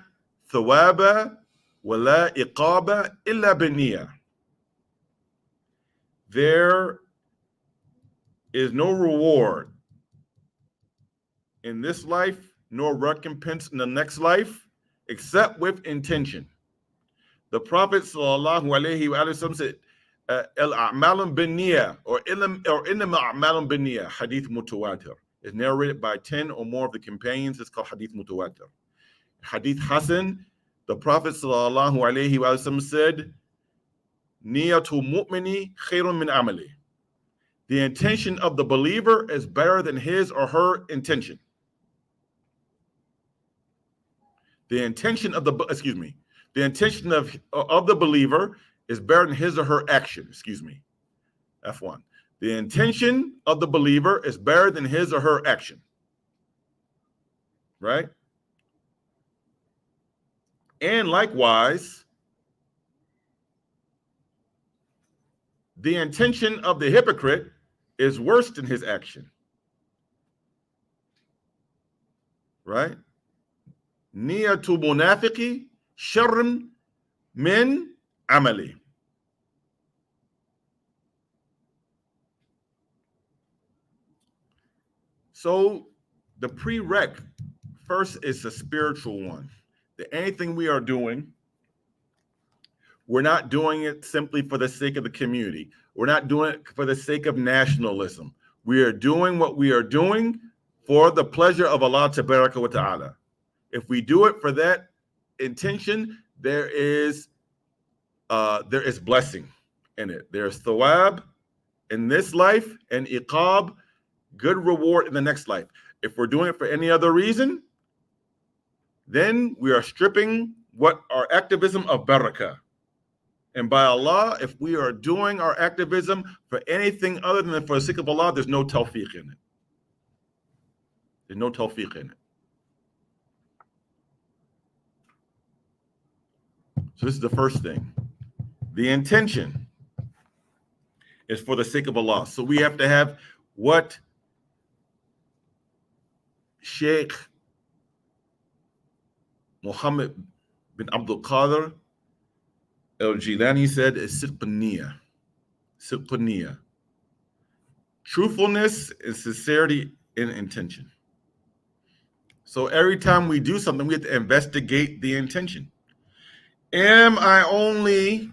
thawaba wa la iqaba illa binniya. There is no reward in this life, nor recompense in the next life, except with intention. The Prophet sallallahu alaihi wasallam said, "El a'malun binniya," or innama a'malun binniya. Hadith mutawatir is narrated by 10 or more of the companions. It's called Hadith mutawatir. Hadith Hasan, the Prophet sallallahu alaihi wasallam said, "Niyatul mu'mini khairun min amali." The intention of the believer is better than his or her intention. The intention of the believer is better than his or her action. F1. The intention of the believer is better than his or her action. Right? And likewise, the intention of the hypocrite is worse than his action. Right? Niyatul munafiqi sharrun min amali. So the prereq first is a spiritual one. That anything we are doing, we're not doing it simply for the sake of the community. We're not doing it for the sake of nationalism. We are doing what we are doing for the pleasure of Allah Tabaraka wa Ta'ala. If we do it for that intention, there is blessing in it. There's thawab in this life and iqab, good reward in the next life. If we're doing it for any other reason, then we are stripping what our activism of barakah. And by Allah, if we are doing our activism for anything other than for the sake of Allah, there's no tawfiq in it. There's no tawfiq in it. So this is the first thing. The intention is for the sake of Allah. So we have to have what Sheikh Muhammad bin Abdul Qadir al-Jilani said is sidq an-niyya. Truthfulness and sincerity in intention. So every time we do something, we have to investigate the intention. Am I only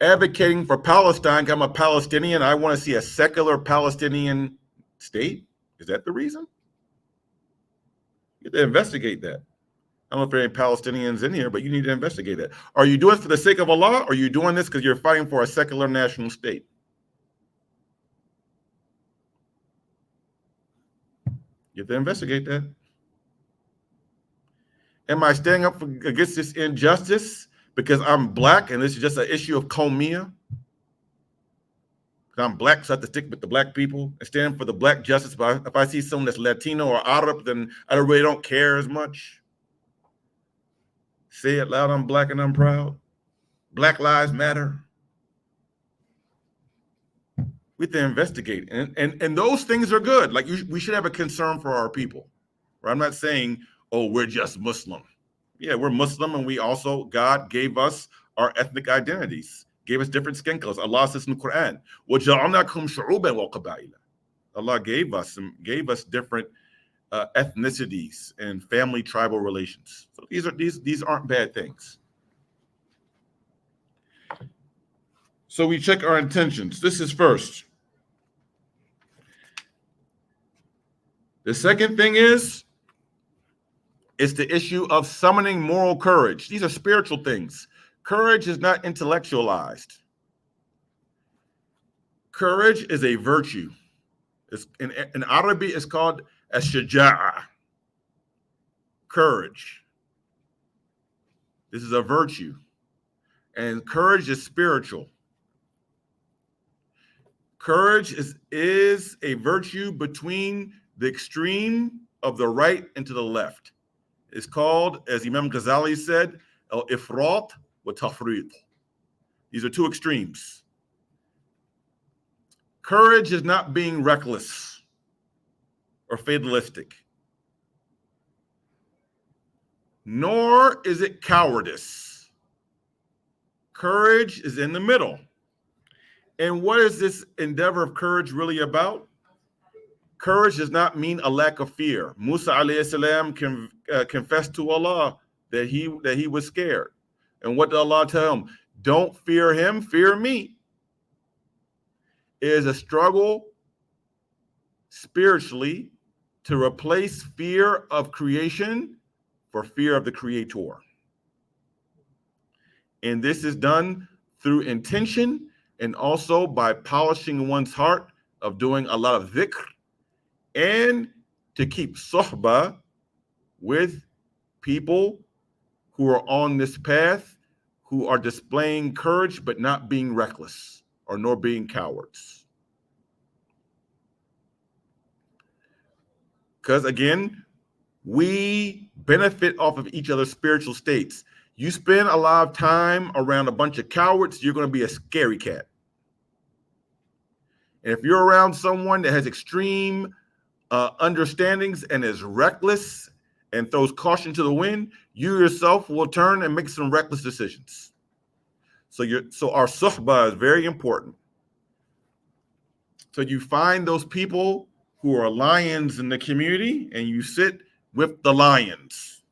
advocating for Palestine? I'm a Palestinian. I want to see a secular Palestinian state. Is that the reason? You have to investigate that. I don't know if there are any Palestinians in here, but you need to investigate that. Are you doing it for the sake of Allah, or are you doing this because you're fighting for a secular national state? You have to investigate that. Am I standing up against this injustice because I'm black and this is just an issue of qawmiyah? Because I'm black, so I have to stick with the black people and stand for the black justice. But if I see someone that's Latino or Arab, then I really don't care as much. Say it loud, I'm black and I'm proud. Black lives matter. We have to investigate. And those things are good. Like we should have a concern for our people. Right? I'm not saying, oh, we're just Muslim. Yeah, we're Muslim, and we also, God gave us our ethnic identities, gave us different skin colors. Allah says in the Quran, وَجَعَلْنَاكُمْ شُعُوبًا وَقَبَائِلًا. Allah gave us different ethnicities and family tribal relations. So these aren't bad things. So we check our intentions. This is first. The second thing is the issue of summoning moral courage. These are spiritual things. Courage is not intellectualized. Courage is a virtue. In Arabic, it's called ash-shaja'a. Courage. This is a virtue. And courage is spiritual. Courage is a virtue between the extreme of the right and to the left. It's called, as Imam Ghazali said, al-ifrat wa tafrit. These are two extremes. Courage is not being reckless or fatalistic, nor is it cowardice. Courage is in the middle. And what is this endeavor of courage really about? Courage does not mean a lack of fear. Musa alayhi salam confessed to Allah that he was scared. And what did Allah tell him? Don't fear him, fear me. It is a struggle spiritually to replace fear of creation for fear of the Creator. And this is done through intention and also by polishing one's heart of doing a lot of dhikr and to keep sohbah with people who are on this path, who are displaying courage but not being reckless or nor being cowards. Because again, we benefit off of each other's spiritual states. You spend a lot of time around a bunch of cowards, you're going to be a scary cat. And if you're around someone that has extreme understandings and is reckless and throws caution to the wind, you yourself will turn and make some reckless decisions. So our suhbah is very important. So you find those people who are lions in the community and you sit with the lions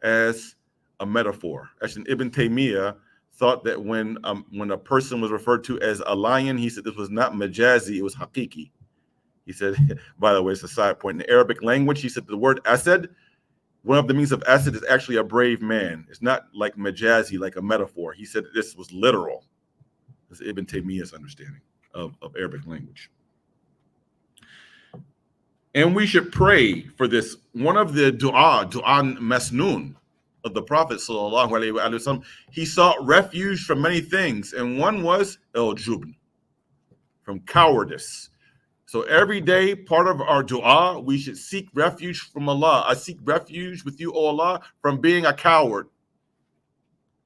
as a metaphor. Actually, Ibn Taymiyyah thought that when a person was referred to as a lion, he said this was not majazi, it was haqiqi. He said, by the way, it's a side point. In the Arabic language, he said the word asad, one of the meanings of asad is actually a brave man. It's not like majazi, like a metaphor. He said this was literal. This is Ibn Taymiyyah's understanding of Arabic language. And we should pray for this. One of the dua masnoon of the Prophet sallallahu alaihi wasallam, he sought refuge from many things, and one was al-jubn, from cowardice. So every day, part of our dua, we should seek refuge from Allah. I seek refuge with you, O Allah, from being a coward.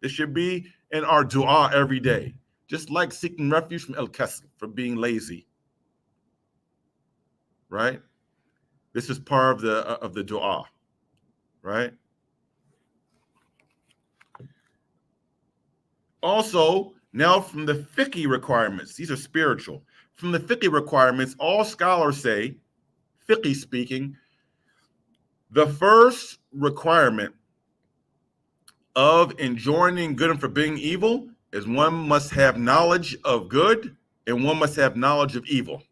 It should be in our dua every day, just like seeking refuge from al-kasl, from being lazy. Right? This is part of the dua. Right? Also, now from the fiqh requirements, these are spiritual. From the fiqh requirements, all scholars say, fiqh speaking, the first requirement of enjoining good and forbidding evil is one must have knowledge of good and one must have knowledge of evil.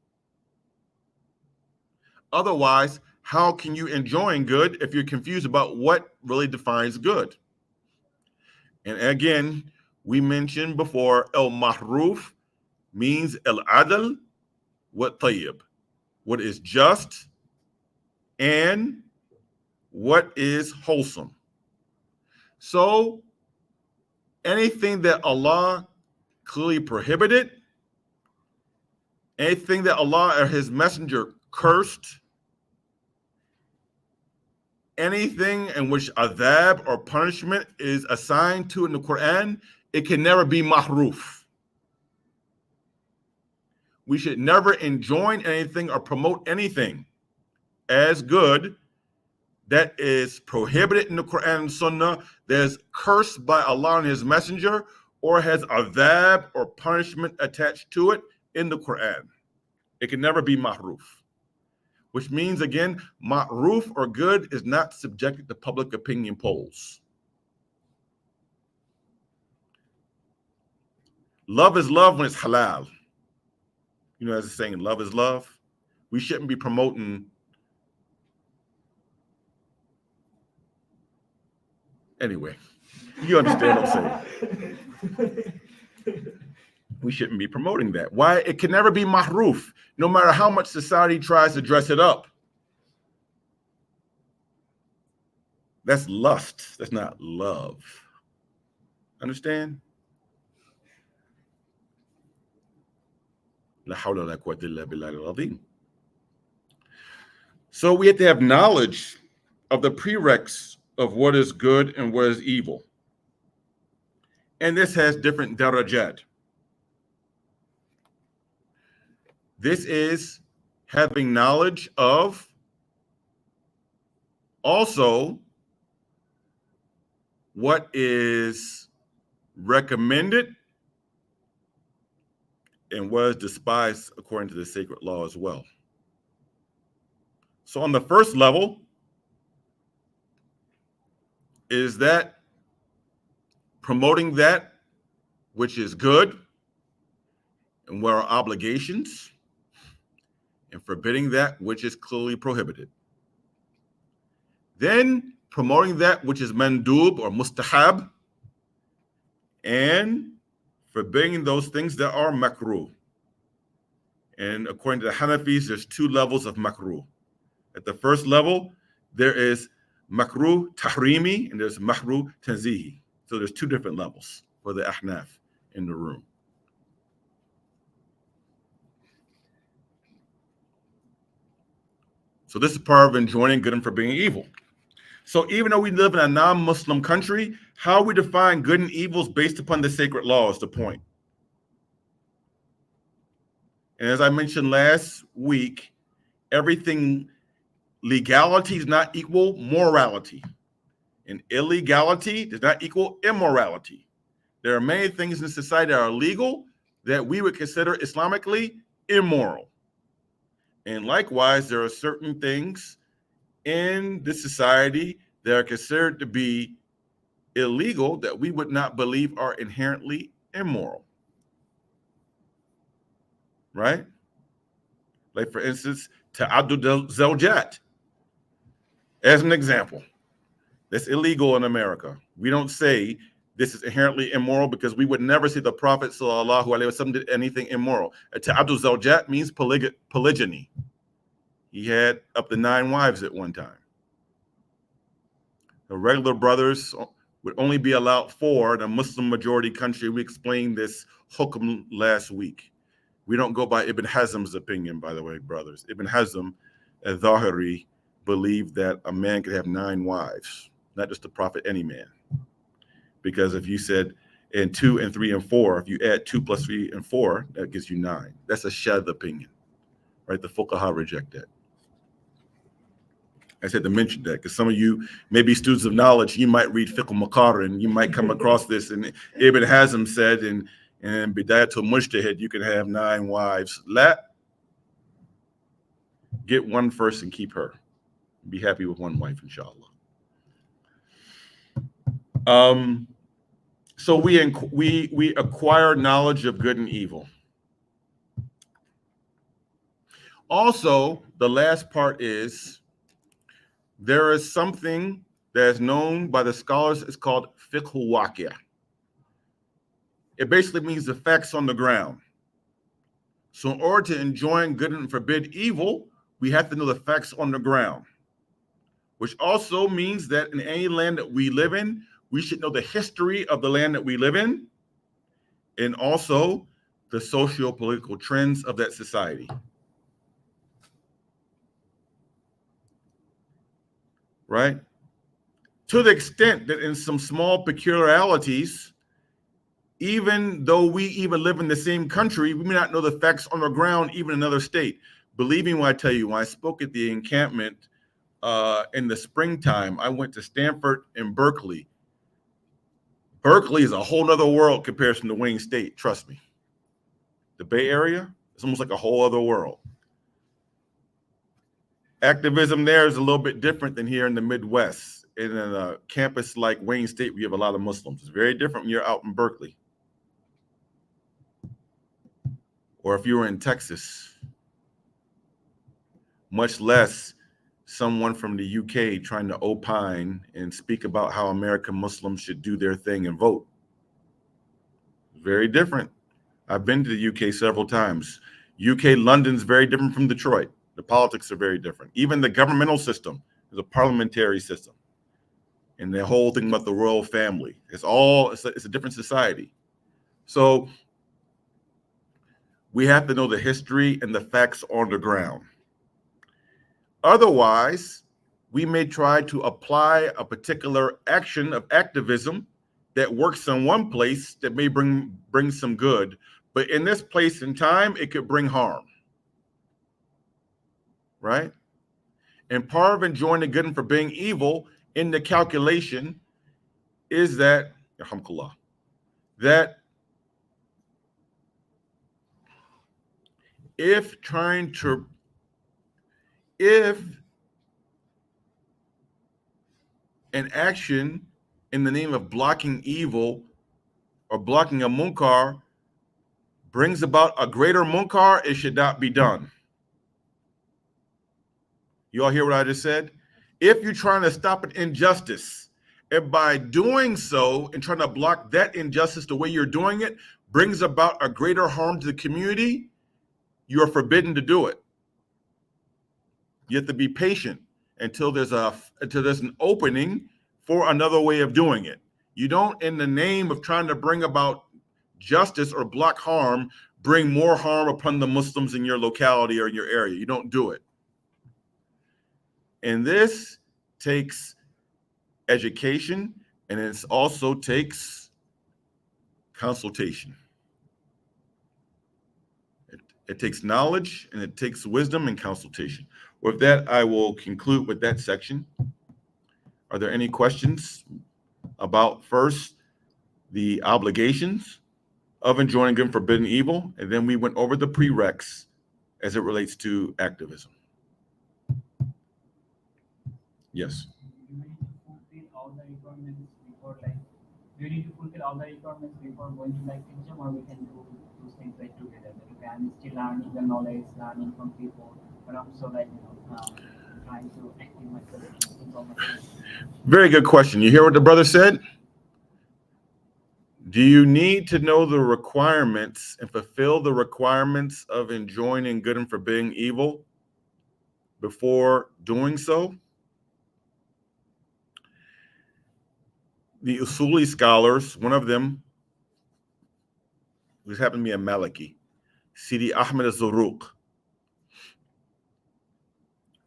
Otherwise, how can you enjoin good if you're confused about what really defines good? And again, we mentioned before, el-mahruf means el-adl wa tayyib, what is just and what is wholesome. So anything that Allah clearly prohibited, anything that Allah or his messenger cursed, anything in which adhab or punishment is assigned to in the Quran, it can never be mahruf. We should never enjoin anything or promote anything as good that is prohibited in the Quran and Sunnah, that is cursed by Allah and his messenger, or has adhab or punishment attached to it in the Quran. It can never be mahruf. Which means, again, ma'ruf or good is not subjected to public opinion polls. Love is love when it's halal. You know, as it's saying, love is love. We shouldn't be promoting. Anyway, you understand what I'm saying. We shouldn't be promoting that. Why? It can never be mahruf, no matter how much society tries to dress it up. That's lust. That's not love. Understand? La hawla wa la quwwata illa billahi al-azim. So we have to have knowledge of the prereqs of what is good and what is evil. And this has different darajat. This is having knowledge of also what is recommended and what is despised according to the sacred law as well. So on the first level is that promoting that which is good and what are obligations, and forbidding that which is clearly prohibited. Then promoting that which is mandub or mustahab, and forbidding those things that are makruh. And according to the Hanafis, there's two levels of makruh. At the first level, there is makruh tahrimi and there's makruh tanzihi. So there's two different levels for the Ahnaf in the room. So this is part of enjoining good and forbidding evil. So even though we live in a non-Muslim country, how we define good and evil is based upon the sacred law is the point. And as I mentioned last week, everything, legality does not equal morality. And illegality does not equal immorality. There are many things in society that are legal that we would consider Islamically immoral. And likewise, there are certain things in this society that are considered to be illegal that we would not believe are inherently immoral. Right? Like, for instance, ta'addud zawjat. As an example, that's illegal in America. We don't say this is inherently immoral because we would never say the Prophet sallallahu alaihi wasallam did anything immoral. Ta'addud zawjat means polygyny. He had up to 9 wives at one time. The regular brothers would only be allowed 4 in a Muslim majority country. We explained this hukm last week. We don't go by Ibn Hazm's opinion, by the way, brothers. Ibn Hazm, al-Zahiri, believed that a man could have 9 wives, not just the Prophet, any man. because if you said in 2 and 3 and 4, if you add 2 plus 3 and 4, that gives you 9. That's a shadh opinion, right? The fuqaha reject that. I said to mention that because some of you may be students of knowledge. You might read Fiqh al-Maqar and you might come across this. And Ibn Hazm said in Bidayatul Mujtahid, you can have 9 wives. Get one first and keep her. Be happy with one wife, inshallah. So we acquire knowledge of good and evil. Also, the last part is there is something that is known by the scholars. It's called fiqh al-waqi'. It basically means the facts on the ground. So in order to enjoin good and forbid evil, we have to know the facts on the ground, which also means that in any land that we live in, we should know the history of the land that we live in and also the socio-political trends of that society. Right? To the extent that in some small peculiarities, even though we even live in the same country, we may not know the facts on the ground, even in another state. Believe me when I tell you, when I spoke at the encampment in the springtime, I went to Stanford and Berkeley. Berkeley is a whole other world compared to Wayne State, trust me. The Bay Area is almost like a whole other world. Activism there is a little bit different than here in the Midwest. In a campus like Wayne State, we have a lot of Muslims. It's very different when you're out in Berkeley. Or if you were in Texas, much less someone from the UK trying to opine and speak about how American Muslims should do their thing and vote. Very different. I've been to the UK several times. UK London's very different from Detroit. The politics are very different. Even the governmental system is a parliamentary system. And the whole thing about the royal family, it's a different society. So we have to know the history and the facts on the ground. Otherwise, we may try to apply a particular action of activism that works in one place that may bring some good, but in this place and time, it could bring harm. Right? And part of enjoying the good and forbidding evil in the calculation is that, that if an action in the name of blocking evil or blocking a munkar brings about a greater munkar, it should not be done. You all hear what I just said? If you're trying to stop an injustice, and by doing so and trying to block that injustice the way you're doing it brings about a greater harm to the community, you're forbidden to do it. You have to be patient until there's an opening for another way of doing it. You don't, in the name of trying to bring about justice or block harm, bring more harm upon the Muslims in your locality or your area. You don't do it. And this takes education, and it also takes consultation. It takes knowledge, and it takes wisdom and consultation. With that, I will conclude with that section. Are there any questions about, first, the obligations of enjoining good and forbidding evil, and then we went over the prereqs as it relates to activism? Yes. You need to fulfill all the requirements before, like, do you need to fulfill all the requirements before going to activism, or we can do those things like together? Okay, I'm still learning the knowledge, learning from people, but I'm so like, trying to active myself, involve myself. Very good question. You hear what the brother said? Do you need to know the requirements and fulfill the requirements of enjoining good and forbidding evil before doing so? The Usuli scholars, one of them, who happened to be a Maliki, Sidi Ahmed al-Zuruq,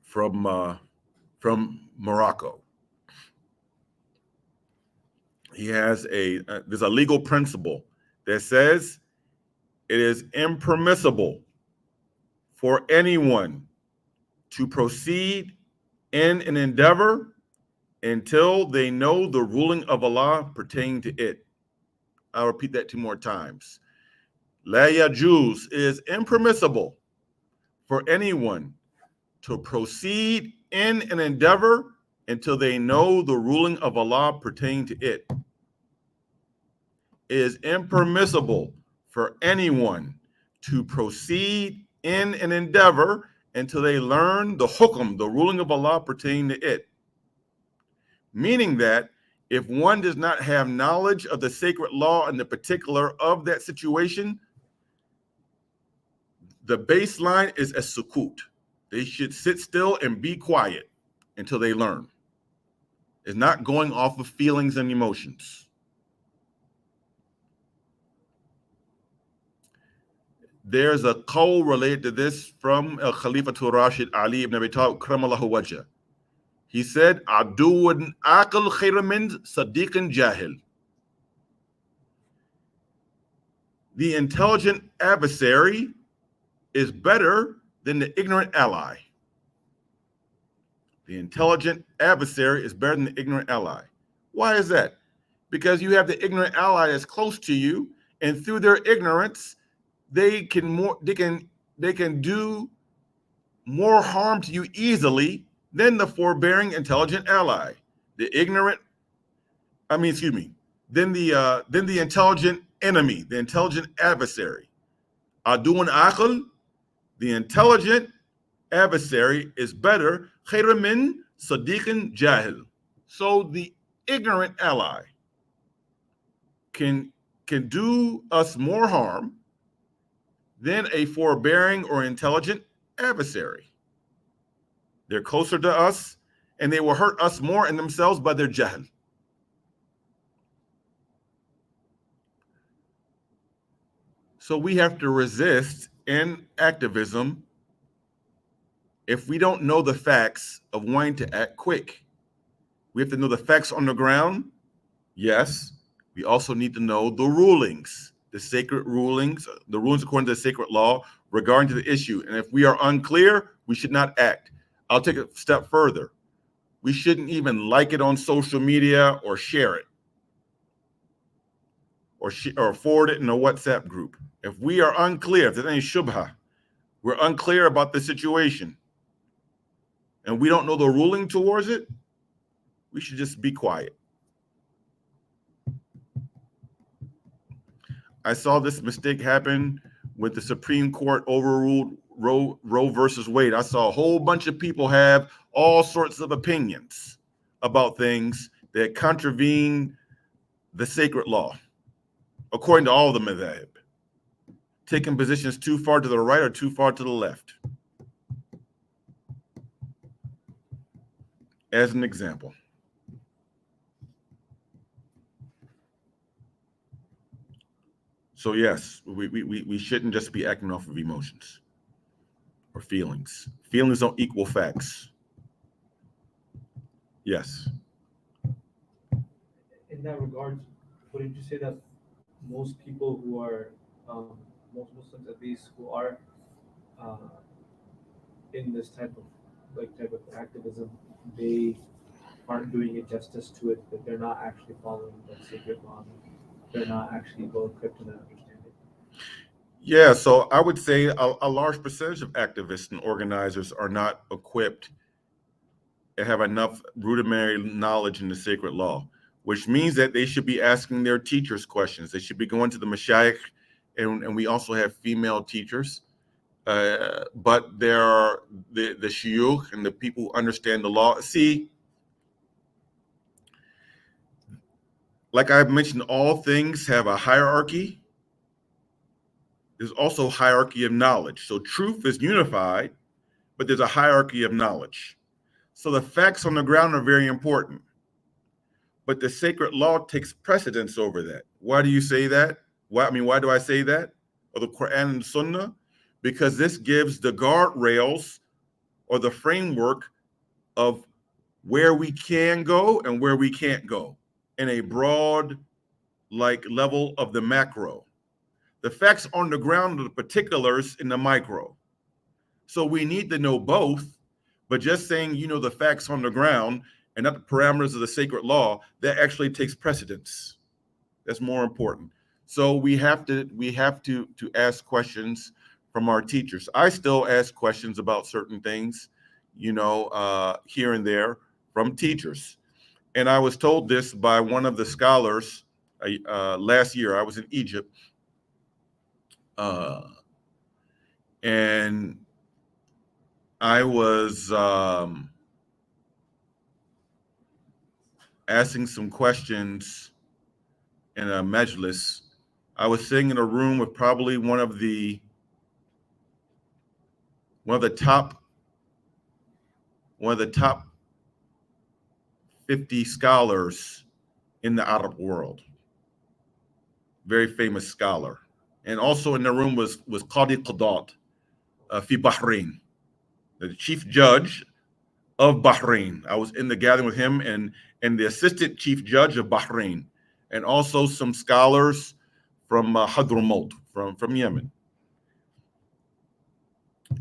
from Morocco. he has there's a legal principle that says it is impermissible for anyone to proceed in an endeavor until they know the ruling of Allah pertaining to it. I'll repeat that 2 more times. La yajuz is impermissible for anyone to proceed in an endeavor until they know the ruling of Allah pertaining to it. It is impermissible for anyone to proceed in an endeavor until they learn the hukum, the ruling of Allah pertaining to it. Meaning that if one does not have knowledge of the sacred law and the particular of that situation, the baseline is a sukut. They should sit still and be quiet until they learn. It's not going off of feelings and emotions. There's a qawl related to this from Khalifatul Rashid Ali ibn Abi Talib Karamallahu Wajah. He said, Aduwun aql khayran min sadiqin jahil. The intelligent adversary is better than the ignorant ally. The intelligent adversary is better than the ignorant ally. Why is that? Because you have the ignorant ally that's close to you, and through their ignorance, they can do more harm to you easily than the forbearing intelligent ally. The ignorant, than the intelligent enemy, the intelligent adversary. Aduun aql, the intelligent adversary is better, khayran min sadiqin jahil. So the ignorant ally can do us more harm than a forbearing or intelligent adversary. They're closer to us, and they will hurt us more in themselves by their jahl. So we have to resist in activism if we don't know the facts of wanting to act quick. We have to know the facts on the ground. Yes, we also need to know the rulings, the sacred rulings, the rulings according to the sacred law regarding to the issue. And if we are unclear, we should not act. I'll take a step further. We shouldn't even like it on social media or share it or forward it in a WhatsApp group. If we are unclear, if there's any shubha, we're unclear about the situation, and we don't know the ruling towards it, we should just be quiet. I saw this mistake happen when the Supreme Court overruled Roe versus Wade. I saw a whole bunch of people have all sorts of opinions about things that contravene the sacred law, according to all the madhab, taking positions too far to the right or too far to the left. As an example. So yes, we shouldn't just be acting off of emotions or feelings. Feelings don't equal facts. Yes. In that regard, wouldn't you say that most people who are, most Muslims at least, who are in this type of activism, they aren't doing it justice to it, that they're not actually following the sacred law, they're not actually well equipped to that understanding? Yeah, so I would say a large percentage of activists and organizers are not equipped and have enough rudimentary knowledge in the sacred law, which means that they should be asking their teachers questions. They should be going to the mashayikh, and we also have female teachers. But there are the shuyukh and the people who understand the law. See, like I've mentioned, all things have a hierarchy. There's also a hierarchy of knowledge. So truth is unified, but there's a hierarchy of knowledge. So the facts on the ground are very important, but the sacred law takes precedence over that. Why do you say that? Why do I say that? Or the Quran and Sunnah? Because this gives the guardrails or the framework of where we can go and where we can't go. in a broad level of the macro. The facts on the ground are the particulars in the micro. So we need to know both, but just saying you know the facts on the ground and not the parameters of the sacred law, that actually takes precedence. That's more important. So we have to ask questions from our teachers. I still ask questions about certain things, here and there from teachers. And I was told this by one of the scholars last year. I was in Egypt, and I was asking some questions in a majlis. I was sitting in a room with probably one of the top 50 scholars in the Arab world, very famous scholar. And also in the room was Qadi Qadat fi Bahrain, the chief judge of Bahrain. I was in the gathering with him and the assistant chief judge of Bahrain, and also some scholars from Hadramaut, from Yemen.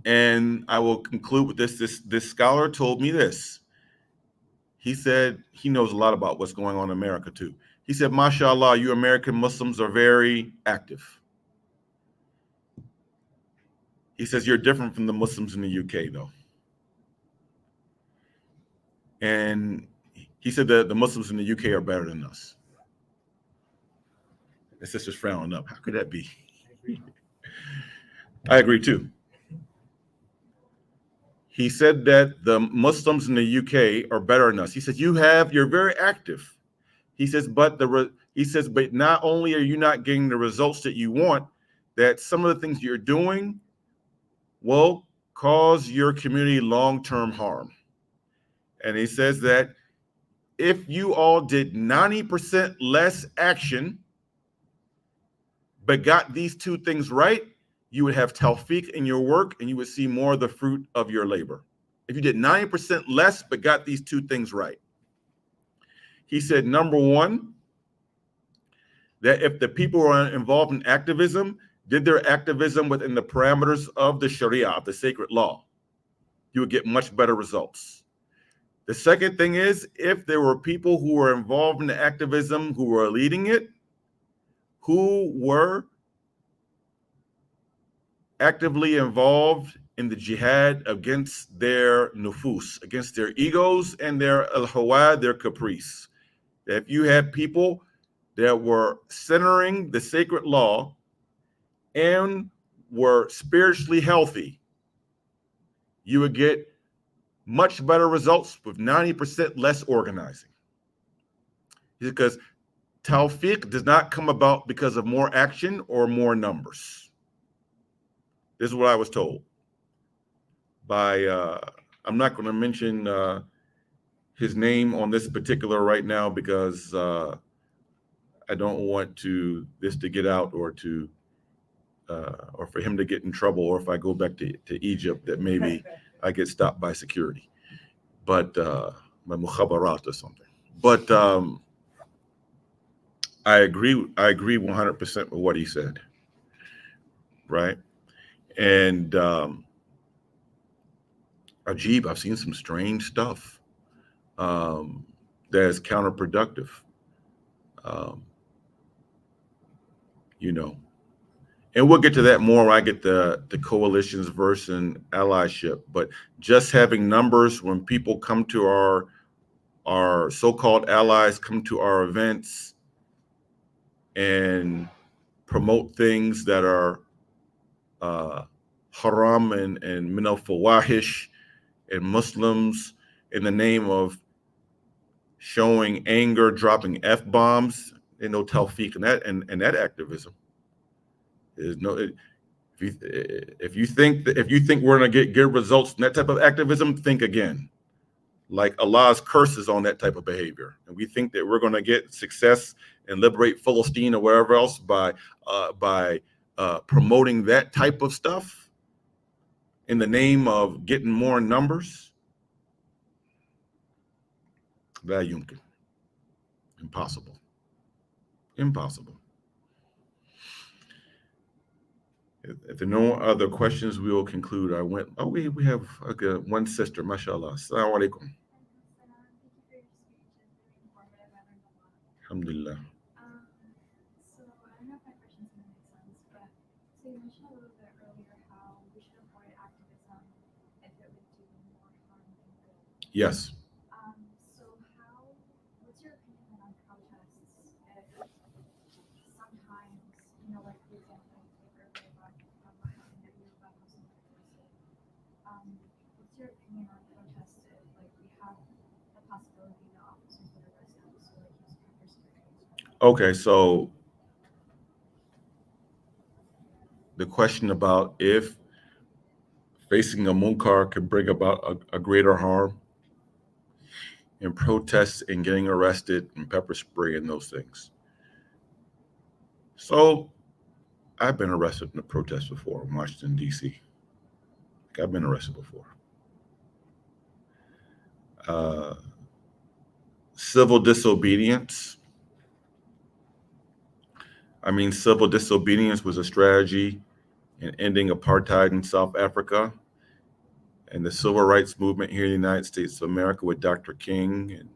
And I will conclude with this. This scholar told me this. He said he knows a lot about what's going on in America too. He said, "MashaAllah, you American Muslims are very active." He says, "You're different from the Muslims in the UK, though." And he said that the Muslims in the UK are better than us. The sister's frowning up. How could that be? I agree too. He said that the Muslims in the UK are better than us. He says, you're very active. He says, but not only are you not getting the results that you want, that some of the things you're doing will cause your community long-term harm. And he says that if you all did 90% less action, but got these two things right, you would have tawfiq in your work and you would see more of the fruit of your labor. If you did 90% less, but got these two things right. He said, number one, that if the people who are involved in activism did their activism within the parameters of the Sharia, the sacred law, you would get much better results. The second thing is, if there were people who were involved in the activism, who were leading it, who were actively involved in the jihad against their nufus, against their egos and their al-hawa, their caprice. That if you had people that were centering the sacred law and were spiritually healthy, you would get much better results with 90% less organizing. Because tawfiq does not come about because of more action or more numbers. This is what I was told by, I'm not going to mention his name on this particular right now because I don't want this to get out or for him to get in trouble, or if I go back to Egypt, that maybe I get stopped by security, but by mukhabarat or something. But I agree 100% with what he said, right? And Ajib, I've seen some strange stuff that is counterproductive. And we'll get to that more when I get the coalitions versus allyship. But just having numbers when people come to our so-called allies, come to our events and promote things that are haram and min al-fawahish and Muslims in the name of showing anger, dropping F-bombs, and no tawfiq in that and that activism. There's no, if you think we're gonna get good results in that type of activism, think again. Like Allah's curses on that type of behavior, and we think that we're gonna get success and liberate Palestine or wherever else by promoting that type of stuff in the name of getting more numbers. La yumkin. Impossible. Impossible. If there are no other questions, we will conclude. We have one sister, mashallah. Assalamu alaikum. Alhamdulillah. So I don't know if my question's going to make sense, but so you mentioned a little bit earlier how we should avoid activism if it would do more harm than good. Yes. So what's your opinion on protests if sometimes, like the example you gave earlier about what happened at U about Muslim inclusive, what's your opinion on protests if like we have the possibility that officers would arrest them, so like use pepper spray? Okay, so the question about if facing a munkar could bring about a greater harm in protests and getting arrested and pepper spray and those things. So I've been arrested in a protest before in Washington, D.C. I've been arrested before. Civil disobedience. Civil disobedience was a strategy in ending apartheid in South Africa and the civil rights movement here in the United States of America with Dr. King and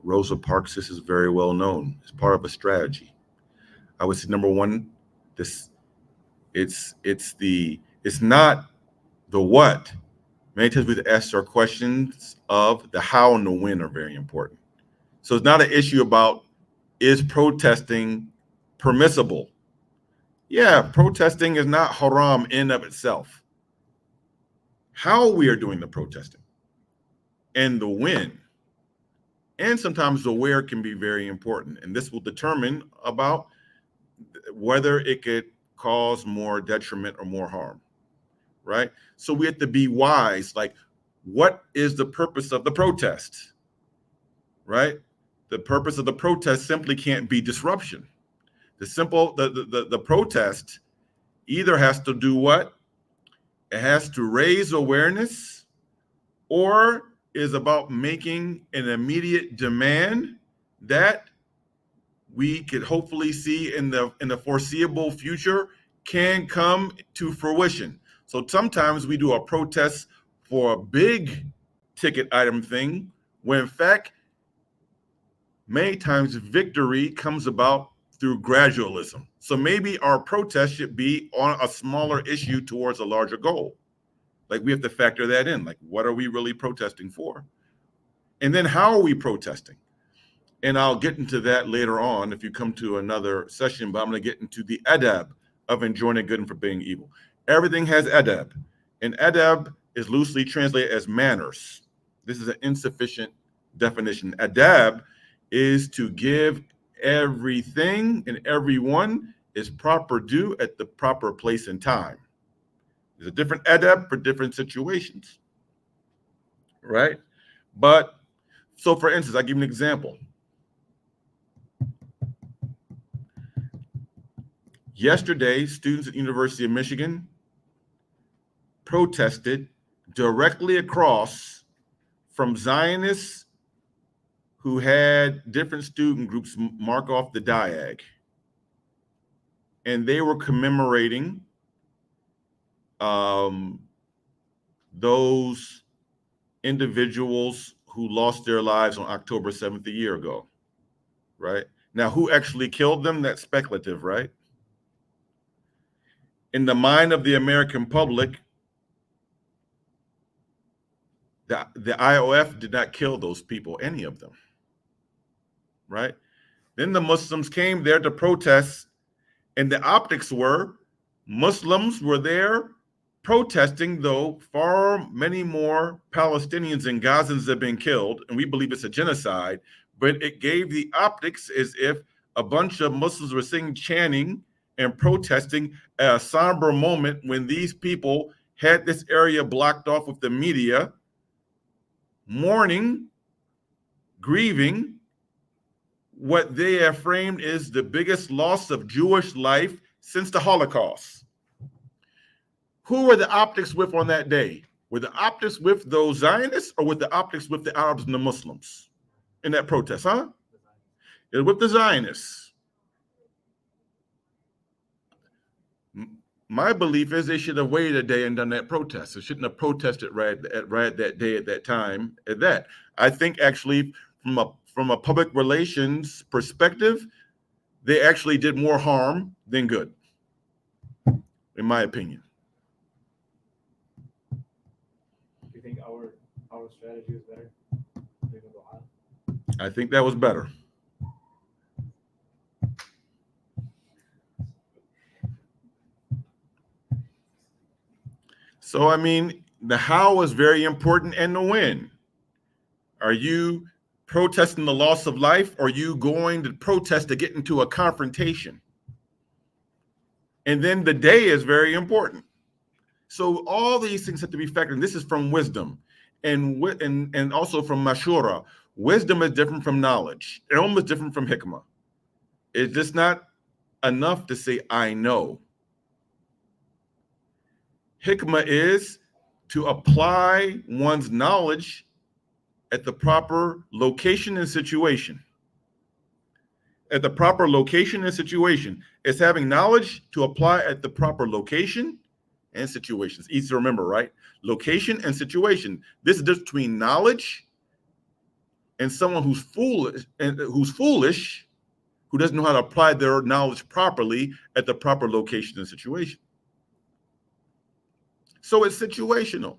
Rosa Parks. This is very well known. It's part of a strategy. I would say number one, it's not the what. Many times we have to ask our questions of the how and the when are very important. So it's not an issue about is protesting permissible. Yeah, protesting is not haram in of itself. How we are doing the protesting and the when and sometimes the where can be very important. And this will determine about whether it could cause more detriment or more harm, right? So we have to be wise, like what is the purpose of the protest, right? The purpose of the protest simply can't be disruption. The protest either has to do what? It has to raise awareness or is about making an immediate demand that we could hopefully see in the foreseeable future can come to fruition. So sometimes we do a protest for a big ticket item thing, when in fact, many times victory comes about through gradualism. So maybe our protest should be on a smaller issue towards a larger goal. Like we have to factor that in. Like, what are we really protesting for? And then how are we protesting? And I'll get into that later on if you come to another session, but I'm going to get into the adab of enjoining good and forbidding evil. Everything has adab, and adab is loosely translated as manners. This is an insufficient definition. Adab is to give everything and everyone is proper due at the proper place and time. There's a different adab for different situations, right? But so for instance, I'll give you an example. Yesterday, students at the University of Michigan protested directly across from Zionists who had different student groups mark off the diag. And they were commemorating those individuals who lost their lives on October 7th a year ago, right? Now, who actually killed them? That's speculative, right? In the mind of the American public, the IOF did not kill those people, any of them, right? Then the Muslims came there to protest, and the optics were Muslims were there protesting, though far many more Palestinians and Gazans have been killed, and we believe it's a genocide, but it gave the optics as if a bunch of Muslims were singing, chanting, and protesting at a somber moment when these people had this area blocked off with the media, mourning, grieving what they have framed is the biggest loss of Jewish life since the Holocaust. Who were the optics with on that day? Were the optics with those Zionists or were the optics with the Arabs and the Muslims in that protest, huh? It was with the Zionists. My belief is they should have waited a day and done that protest. They shouldn't have protested right that day at that time. At that, I think actually from a public relations perspective, they actually did more harm than good, in my opinion. Do you think our strategy was better? I think that was better. So, I mean, the how is very important, and the when. Are you protesting the loss of life, or are you going to protest to get into a confrontation? And then the day is very important. So all these things have to be factored in. This is from wisdom and also from mashura. Wisdom is different from knowledge. Ilm is different from hikmah. It's just not enough to say, I know. Hikmah is to apply one's knowledge at the proper location and situation. At the proper location and situation. It's having knowledge to apply at the proper location and situations. Easy to remember, right? Location and situation. This is just between knowledge and someone who's foolish, who doesn't know how to apply their knowledge properly at the proper location and situation. So it's situational.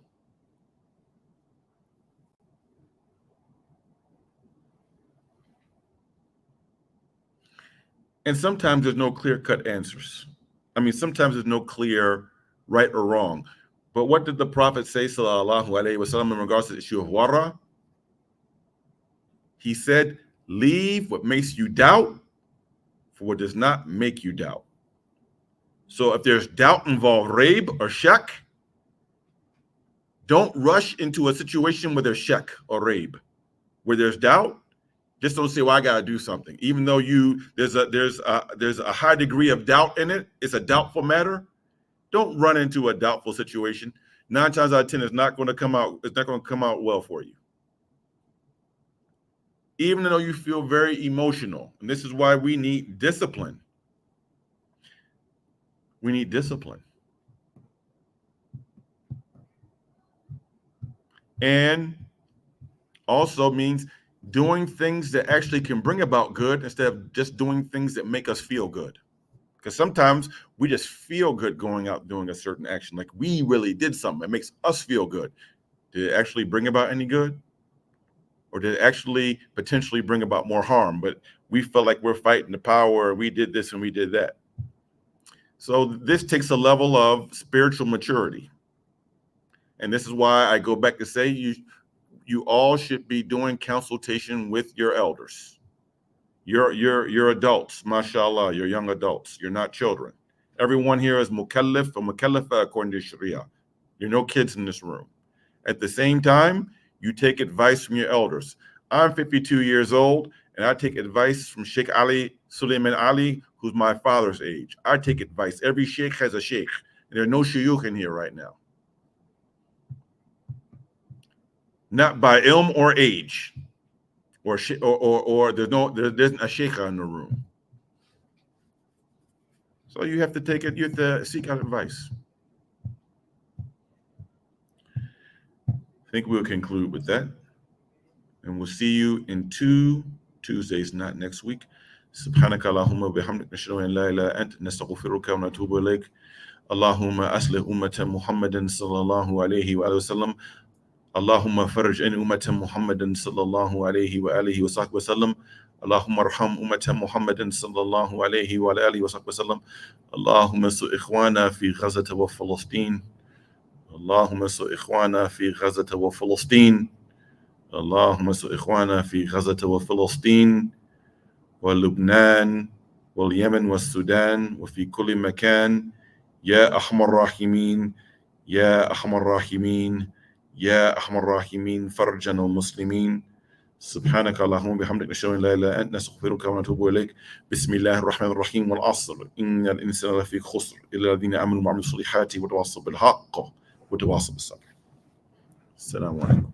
And sometimes there's no clear-cut answers. I mean, sometimes there's no clear right or wrong. But what did the Prophet say, sallallahu alaihi wasallam, in regards to the issue of wara? He said, leave what makes you doubt for what does not make you doubt. So if there's doubt involved, raib or shak, don't rush into a situation where there's shak or raib. Where there's doubt, just don't say, well, I got to do something. Even though there's a high degree of doubt in it, it's a doubtful matter. Don't run into a doubtful situation. 9 times out of 10, it's not going to come out well for you. Even though you feel very emotional. And this is why we need discipline. We need discipline. And also means doing things that actually can bring about good instead of just doing things that make us feel good. Because sometimes we just feel good going out doing a certain action, like we really did something that makes us feel good. Did it actually bring about any good? Or did it actually potentially bring about more harm? But we felt like we're fighting the power, we did this and we did that. So this takes a level of spiritual maturity. And this is why I go back to say you all should be doing consultation with your elders. You're adults, mashallah, you're young adults. You're not children. Everyone here is mukallaf or mukallafa according to Sharia. You're no kids in this room. At the same time, you take advice from your elders. I'm 52 years old, and I take advice from Sheikh Ali, Suleiman Ali, who's my father's age. I take advice. Every sheikh has a sheikh. And there are no shuyukh in here right now. Not by ilm or age, or there's a sheikh in the room. So you have to take it. You have to seek out advice. I think we'll conclude with that, and we'll see you in 2 Tuesdays, not next week. سبحانك اللهم وبحمدك نشهد أن لا إله إلا أنت نستغفرك ونتوب إليك. اللهم أصلح أمة محمد صلى الله عليه وآله وسلم. اللهم فرج عن أمة محمد صلى الله عليه وآله وصحبه وسلم. اللهم ارحم أمة محمد صلى الله عليه وآله وصحبه وسلم. اللهم انصر إخوانا في غزة وفلسطين. اللهم انصر إخوانا في غزة وفلسطين. اللهم انصر إخوانا في غزة وفلسطين ولبنان واليمن والسودان وفي كل مكان يا أرحم الراحمين يا أرحم الراحمين يا أرحم الراحمين فرجا المسلمين. سبحانك اللهم وبحمدك نشهد أن لا إله إلا أنت نستغفرك ونتوب إليك. بسم الله الرحمن الرحيم والعصر إن الإنسان لفي خسر إلا الذين آمنوا وعملوا الصالحات وتواصوا بالحق وتواصوا بالصبر. السلام عليكم.